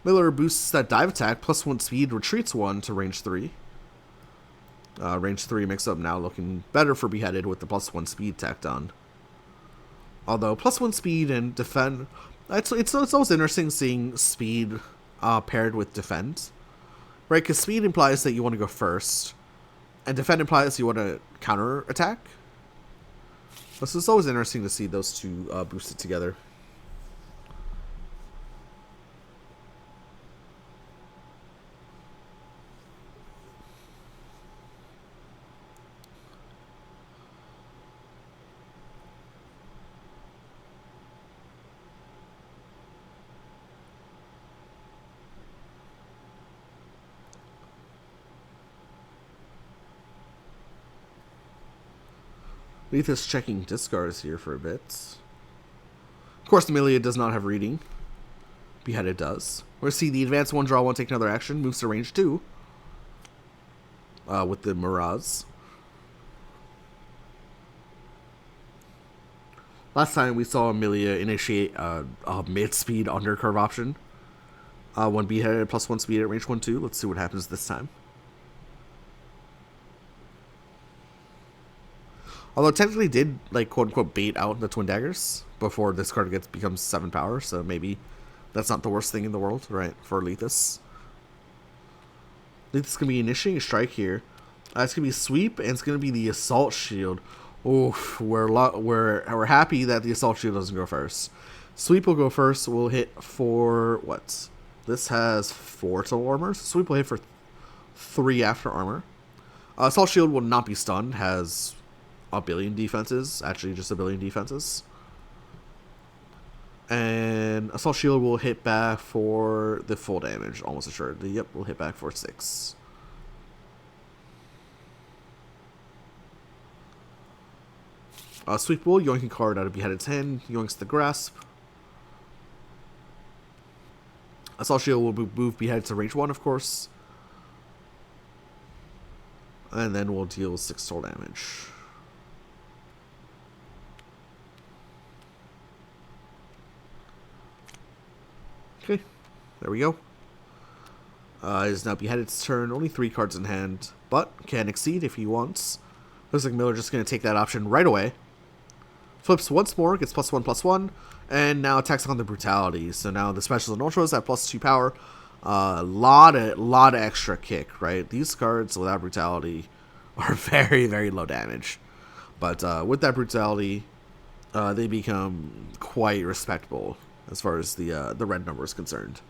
Miller boosts that Dive Attack, +1 speed, retreats 1 to range 3. Range 3 mix-up now looking better for Beheaded with the +1 speed tacked on. Although +1 speed and defend, it's always interesting seeing speed paired with defend, right? Because speed implies that you want to go first, and defend implies you want to counter attack. So it's always interesting to see those two boosted together. Leethus checking discards here for a bit. Of course, Milia does not have reading. Beheaded does. We're going to see the advance 1, draw 1, take another action, moves to range 2 with the Mirage. Last time we saw Milia initiate a mid-speed undercurve option. When Beheaded +1 speed at range 1/2. Let's see what happens this time. Although technically did, like, quote-unquote bait out the Twin Daggers before this card becomes 7 power, so maybe that's not the worst thing in the world, right, for Leethus. Leethus is going to be initiating a strike here. It's going to be Sweep, and it's going to be the Assault Shield. Oof, we're happy that the Assault Shield doesn't go first. Sweep will go first. We'll hit for, what? This has 4 total armor. So Sweep will hit for 3 after armor. Assault Shield will not be stunned. Has a billion defenses. Actually, just a billion defenses. And Assault Shield will hit back for the full damage. Almost assured. Yep, we'll hit back for 6. Sweep will yoink a card out of Beheaded's hand. Yoinks the Grasp. Assault Shield will move Beheaded to range 1, of course. And then we'll deal 6 total damage. Okay, there we go. It is now Beheaded's turn. Only 3 cards in hand, but can exceed if he wants. Looks like Miller just going to take that option right away. Flips once more, gets +1/+1, and now attacks on the Brutality. So now the specials and ultras have +2 power. Lot of extra kick, right? These cards without Brutality are very, very low damage. But with that Brutality, they become quite respectable as far as the red number is concerned.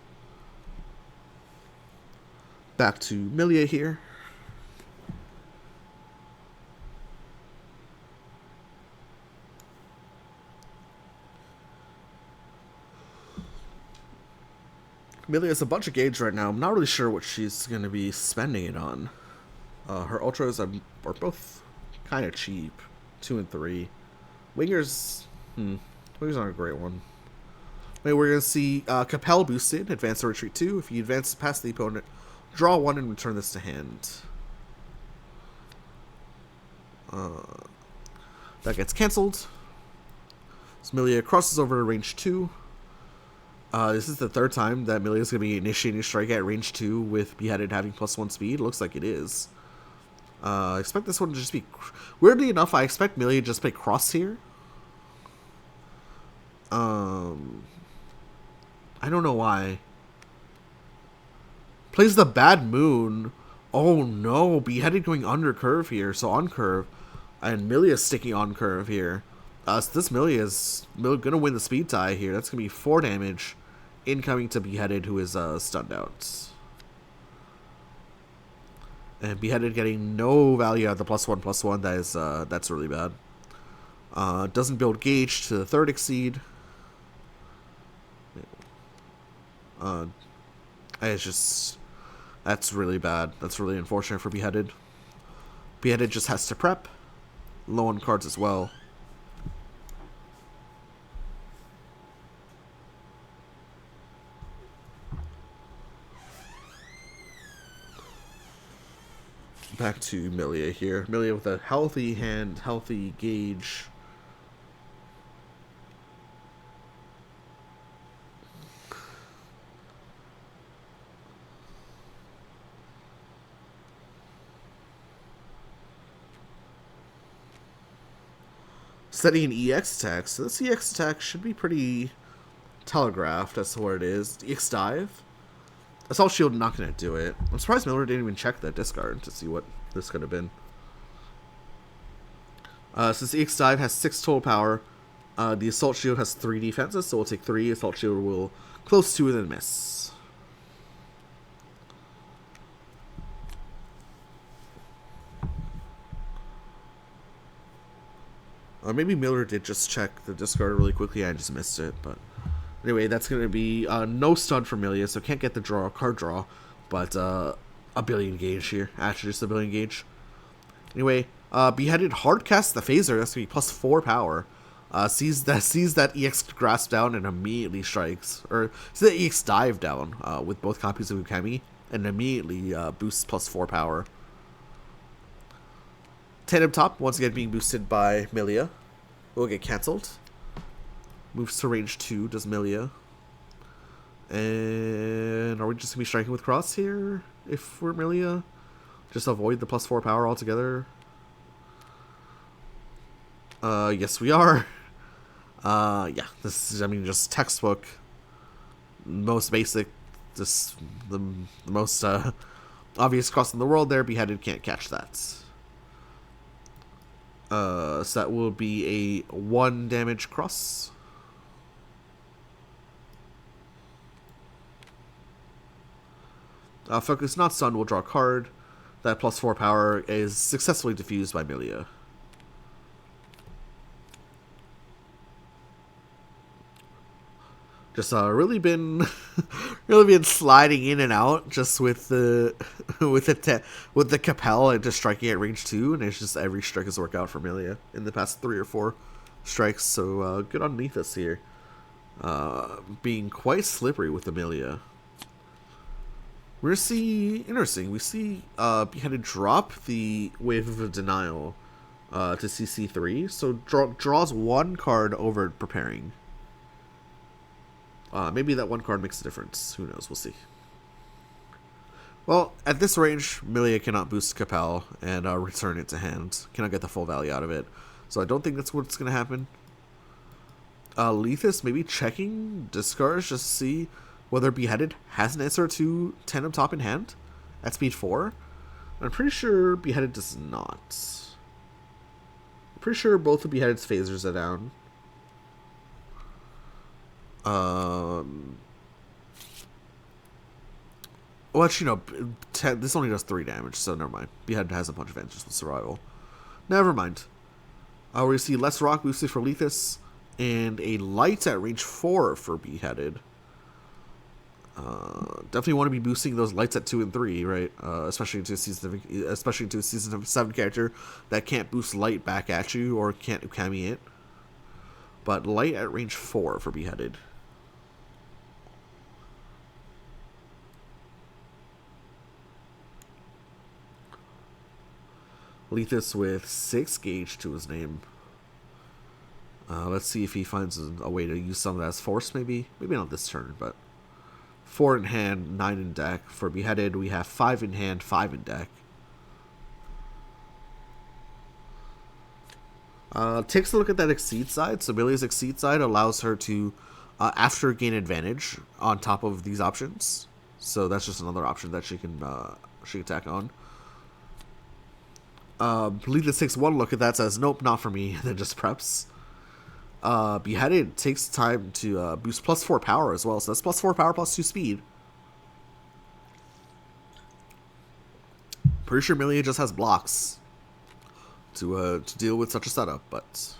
Back to Milia here. Milia has a bunch of gauge right now. I'm not really sure what she's going to be spending it on. Her ultras are both kind of cheap. 2 and 3. Wingers, Wingers aren't a great one. Maybe we're going to see Capel boosted, advance to retreat 2. If you advance past the opponent, draw 1 and return this to hand. That gets cancelled. So Milia crosses over to range 2. This is the 3rd time that Milia is going to be initiating a strike at range 2 with Beheaded having +1 speed. Looks like it is. I expect this one to just be... Weirdly enough, I expect Milia to just play Cross here. I don't know why. Plays the Bad Moon. Oh no, Beheaded going under curve here. So on curve. And Milia sticking on curve here. So this Milia is going to win the speed tie here. That's going to be 4 damage incoming to Beheaded, who is stunned out. And Beheaded getting no value out of the +1/+1. That is that's really bad. Doesn't build gauge to the 3rd exceed. It's just... That's really bad. That's really unfortunate for Beheaded. Beheaded just has to prep. Low on cards as well. Back to Milia here. Milia with a healthy hand, healthy gauge. Setting an EX attack. So this EX attack should be pretty telegraphed as to what it is. EX dive. Assault Shield not going to do it. I'm surprised Miller didn't even check that discard to see what this could have been. Since EX Dive has 6 total power, the Assault Shield has 3 defenses, so we'll take 3. Assault Shield will close 2 and then miss. Maybe Miller did just check the discard really quickly. I just missed it, but... Anyway, that's going to be no stun for Milia, so can't get the card draw, but a billion gauge here. Actually, just a billion gauge. Anyway, Beheaded hardcasts the phaser. That's going to be +4 power. Sees that EX grasp down and immediately strikes. Or sees the EX dive down with both copies of Ukemi and immediately boosts +4 power. Tandem top, once again being boosted by Milia. Will get cancelled. Moves to range 2, does Milia. And are we just going to be striking with Cross here? If we're Milia? Just avoid the +4 power altogether? Yes, we are. Yeah, this is, I mean, just textbook, most basic, just the most obvious cross in the world there. Beheaded can't catch that. So that will be a 1 damage cross. Focus not stunned will draw a card. That +4 power is successfully diffused by Milia. Just really been sliding in and out just with the with the Capel and just striking at range 2, and it's just every strike has worked out for Milia in the past 3 or 4 strikes. So good on Leethus here, being quite slippery with Amelia. We're gonna see interesting. We see Beheaded drop the Wave of Denial to CC3, so draws 1 card over preparing. Maybe that 1 card makes a difference. Who knows? We'll see. Well, at this range, Milia cannot boost Capel and return it to hand. Cannot get the full value out of it. So I don't think that's what's going to happen. Leethus maybe checking discards just to see whether Beheaded has an answer to 10 up top in hand at speed 4. I'm pretty sure Beheaded does not. I'm pretty sure both of Beheaded's phasers are down. Well, actually, no. This only does 3 damage, so never mind. Beheaded has a bunch of advantages with survival. Never mind. We see less rock boosted for Leethus, and a light at range 4 for Beheaded. Definitely want to be boosting those lights at 2 and 3, right? Especially into a season 7 character that can't boost light back at you or can't ukami it. But light at range 4 for Beheaded. Leethus with 6 gauge to his name. Let's see if he finds a way to use some of that as force, maybe. Maybe not this turn, but 4 in hand, 9 in deck. For Beheaded, we have 5 in hand, 5 in deck. Takes a look at that Exceed side. So Millie's Exceed side allows her to, after gain advantage on top of these options. So that's just another option that she can tack on. Leethus takes 1 look at that, says, nope, not for me, and then just preps. Beheaded takes time to boost +4 power as well, so that's +4 power, +2 speed. Pretty sure Milia just has blocks to deal with such a setup, but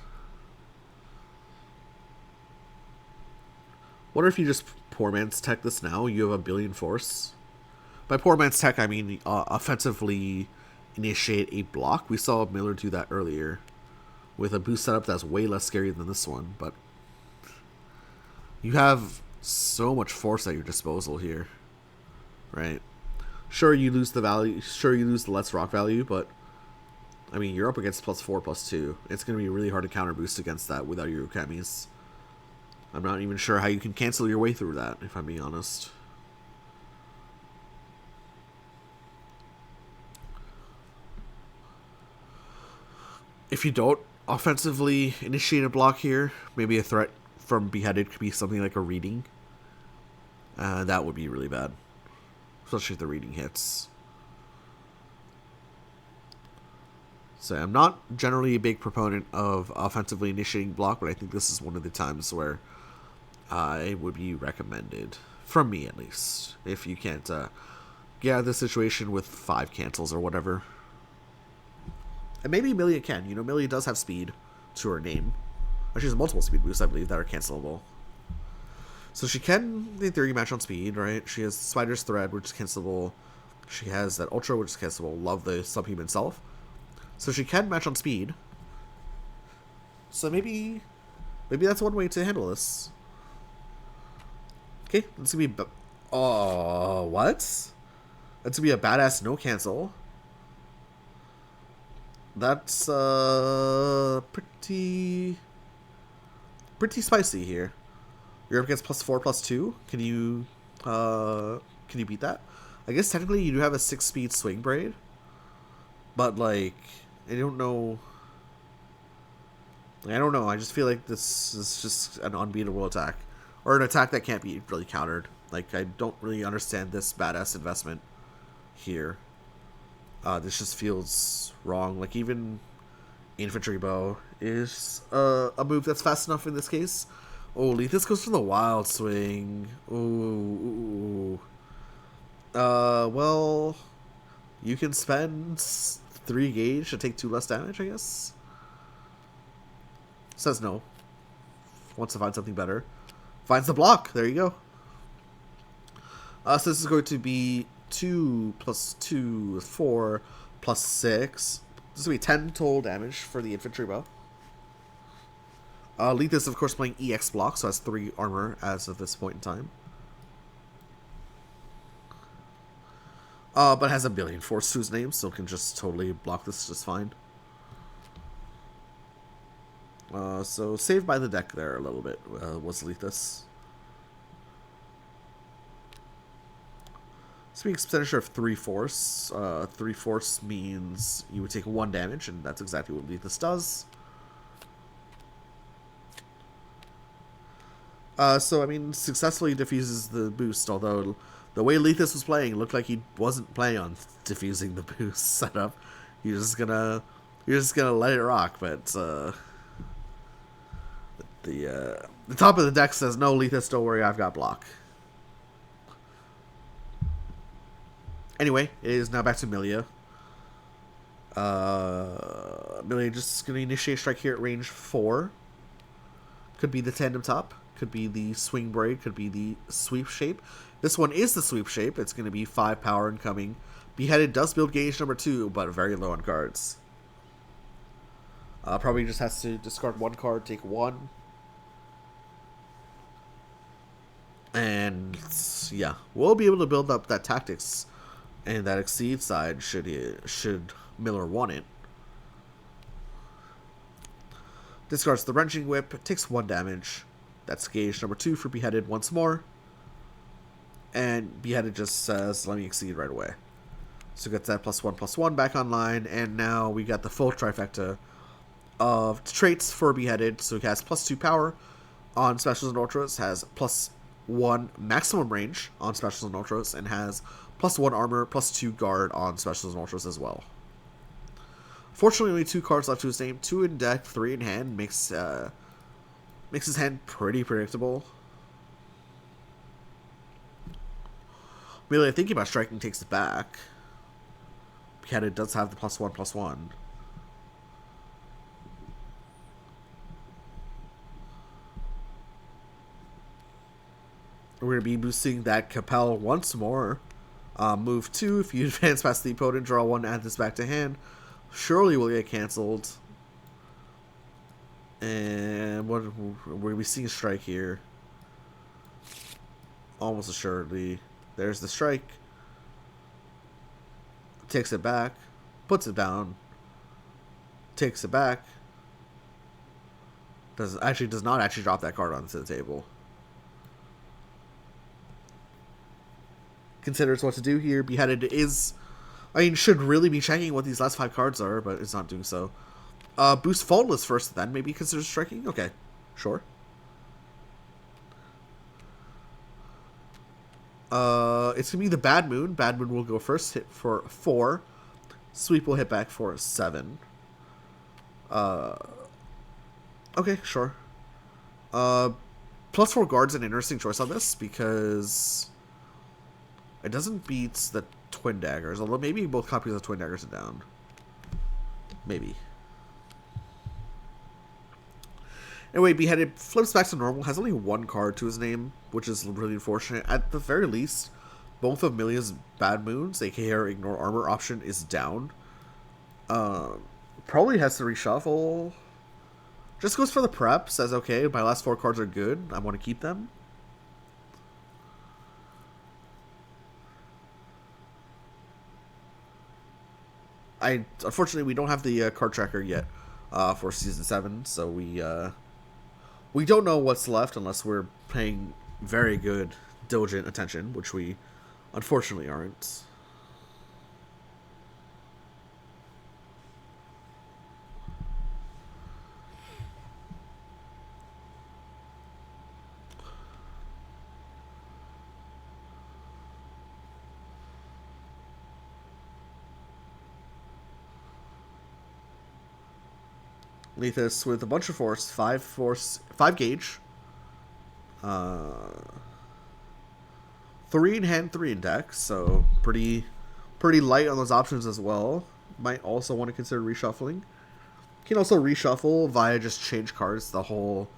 wonder if you just poor man's tech this now. You have a billion force. By poor man's tech, I mean offensively initiate a block. We saw Miller do that earlier with a boost setup that's way less scary than this one, but you have so much force at your disposal here, right? Sure, you lose the value. Sure, you lose the less rock value, but I mean, you're up against +4, +2. It's going to be really hard to counter boost against that without your ukamis. I'm not even sure how you can cancel your way through that, if I'm being honest. If you don't offensively initiate a block here, maybe a threat from Beheaded could be something like a reading. That would be really bad, especially if the reading hits. So I'm not generally a big proponent of offensively initiating block, but I think this is one of the times where it would be recommended, from me at least, if you can't get out of the situation with 5 cancels or whatever. And maybe Milia can. You know, Milia does have speed to her name. She has multiple speed boosts, I believe, that are cancelable. So she can, in theory, match on speed, right? She has Spider's Thread, which is cancelable. She has that Ultra, which is cancelable. Love the Subhuman Self. So she can match on speed. So maybe that's one way to handle this. Okay, that's gonna be... Oh, what? That's gonna be a badass no cancel. That's pretty spicy here. You're up against +4, +2. Can you beat that? I guess technically you do have a 6-speed swing braid, but like I don't know I don't know. I just feel like this is just an unbeatable attack. Or an attack that can't be really countered. Like, I don't really understand this badass investment here. This just feels wrong. Like, even infantry bow is a move that's fast enough in this case. Oh, Leethus goes for the wild swing. Ooh. Well, you can spend 3 gauge to take 2 less damage, I guess. Says no. Wants to find something better. Finds the block. There you go. So this is going to be 2 plus 2, 4 plus 6. This is going to be 10 total damage for the infantry bow. Leethus, of course, playing EX block, so has 3 armor as of this point in time. But has a billion force to his name, so can just totally block this just fine. So saved by the deck there a little bit was Leethus. Speaking expenditure of 3 force. 3 force means you would take 1 damage, and that's exactly what Leethus does. So, I mean, successfully diffuses the boost, although the way Leethus was playing, it looked like he wasn't planning on diffusing the boost setup. You're just gonna let it rock, but the top of the deck says, no, Leethus, don't worry, I've got block. Anyway, it is now back to Milia. Milia just going to initiate strike here at range 4. Could be the tandem top. Could be the swing braid. Could be the sweep shape. This one is the sweep shape. It's going to be 5 power incoming. Beheaded does build gauge number 2, but very low on cards. Probably just has to discard 1 card, take 1. And yeah, we'll be able to build up that tactics and that exceed side should Miller want it. Discards the wrenching whip, takes 1 damage. That's gauge number 2 for Beheaded once more. And Beheaded just says, let me exceed right away. So gets that +1/+1 back online, and now we got the full trifecta of traits for Beheaded. So he has +2 power on specials and ultras, has +1 maximum range on specials and ultras, and has +1 armor, +2 guard on specials and ultras as well. Fortunately, only 2 cards left to his name. 2 in deck, 3 in hand. Makes his hand pretty predictable. Really, thinking about striking takes it back. Beheaded does have the +1/+1. We're going to be boosting that Capel once more. Move 2, if you advance past the opponent, draw 1, add this back to hand. Surely will get cancelled. And what we're going to be seeing a strike here. Almost assuredly. There's the strike. Takes it back. Puts it down. Takes it back. Does not actually drop that card onto the table. Considers what to do here. Beheaded is, should really be checking what these last 5 cards are, but it's not doing so. Boost Faultless first, then maybe consider striking. Okay, sure. It's gonna be the Bad Moon. Bad Moon will go first, hit for 4. Sweep will hit back for 7. Okay, sure. +4 guards an interesting choice on this because it doesn't beat the Twin Daggers, although maybe both copies of Twin Daggers are down. Maybe. Anyway, Beheaded flips back to normal, has only 1 card to his name, which is really unfortunate. At the very least, both of Milia's Bad Moons, aka her Ignore Armor option, is down. Probably has to reshuffle. Just goes for the prep, says, okay, my last 4 cards are good, I want to keep them. Unfortunately, we don't have the card tracker yet for Season 7, so we don't know what's left unless we're paying very good, diligent attention, which we unfortunately aren't. Leethus with a bunch of force, 5 gauge. 3 in hand, 3 in deck, so pretty light on those options as well. Might also want to consider reshuffling. Can also reshuffle via just change cards the whole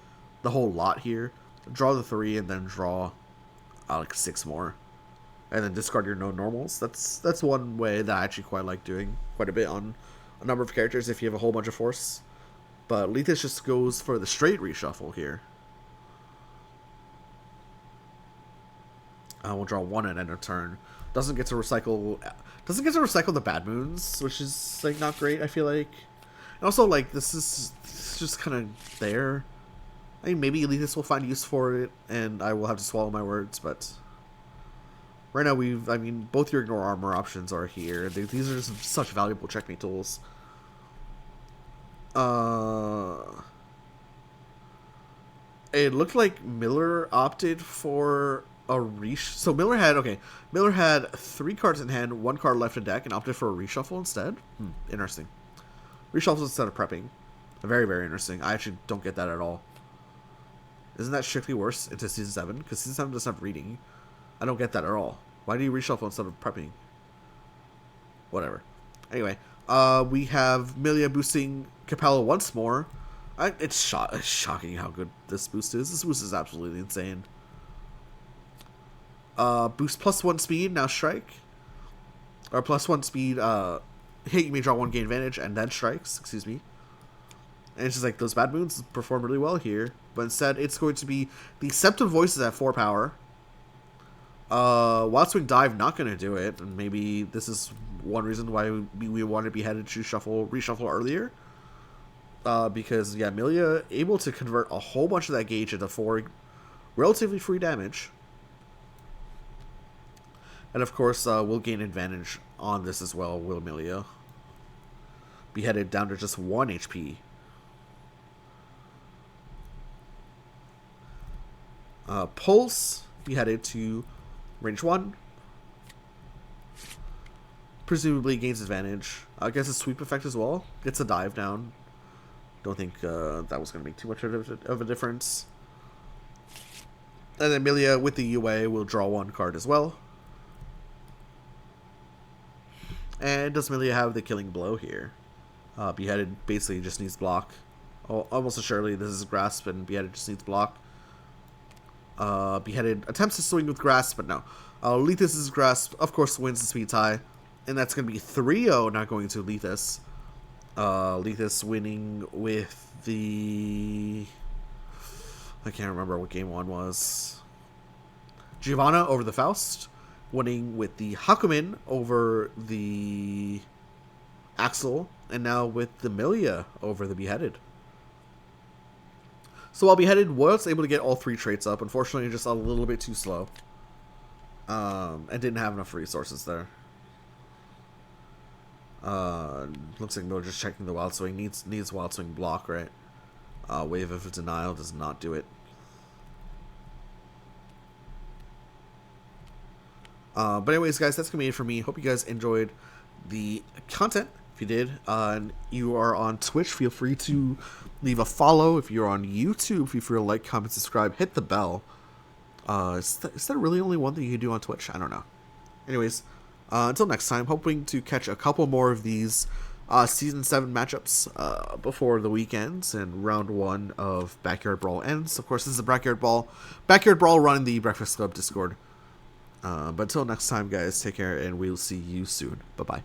lot here. Draw the 3 and then draw like 6 more, and then discard your no normals. That's one way that I actually quite like doing quite a bit on a number of characters if you have a whole bunch of force. But Leethus just goes for the straight reshuffle here. We'll draw 1 at end of turn. Doesn't get to recycle the bad moons, which is like not great, I feel like. And also, like, this is just kind of there. I mean, maybe Leethus will find use for it, and I will have to swallow my words, but right now both your ignore armor options are here. These are just such valuable checkmate tools. It looked like Miller opted for a so Miller had 3 cards in hand, 1 card left in deck, and opted for a reshuffle instead. Interesting. Reshuffles instead of prepping. Very, very interesting. I actually don't get that at all. Isn't that strictly worse into Season 7? Because Season 7 doesn't have reading. I don't get that at all. Why do you reshuffle instead of prepping? Whatever. Anyway, we have Milia boosting Capella once more. It's shocking how good this boost is. This boost is absolutely insane. Boost +1 speed, now strike. Or +1 speed, hit, you may draw 1, gain advantage, and then strikes, excuse me. And it's just like, those bad moons perform really well here. But instead, it's going to be the Septum Voices at 4 power. Wild Swing Dive, not going to do it. And maybe this is one reason why we want to be headed to reshuffle earlier. Because, yeah, Milia able to convert a whole bunch of that gauge into 4 relatively free damage. And of course, we'll gain advantage on this as well, will Milia. Be headed down to just 1 HP. Pulse, be headed to range 1. Presumably gains advantage. I guess a sweep effect as well. Gets a dive down. Don't think that was going to make too much of a difference. And then Milia with the UA will draw 1 card as well. And does Milia have the killing blow here? Beheaded basically just needs block. Oh, almost assuredly this is Grasp, and Beheaded just needs block. Beheaded attempts to swing with Grasp, but no. Leethus' Grasp, of course, wins the speed tie. And that's going to be 3-0, not going to Leethus. Leethus winning with the... I can't remember what game 1 was. Giovanna over the Faust. Winning with the Hakumen over the Axel, and now with the Milia over the Beheaded. So while Beheaded was able to get all 3 traits up, unfortunately just a little bit too slow. And didn't have enough resources there. Looks like Miller just checking the Wild Swing. Needs Wild Swing block, right? Wave of Denial does not do it. But anyways, guys, that's going to be it for me. Hope you guys enjoyed the content. If you did, and you are on Twitch, feel free to leave a follow. If you're on YouTube, feel free to like, comment, subscribe, hit the bell. Is there really only one thing you can do on Twitch? I don't know. Anyways, until next time, hoping to catch a couple more of these Season 7 matchups before the weekends and Round 1 of Backyard Brawl ends. Of course, this is the Backyard Brawl running the Breakfast Club Discord. But until next time, guys, take care, and we'll see you soon. Bye-bye.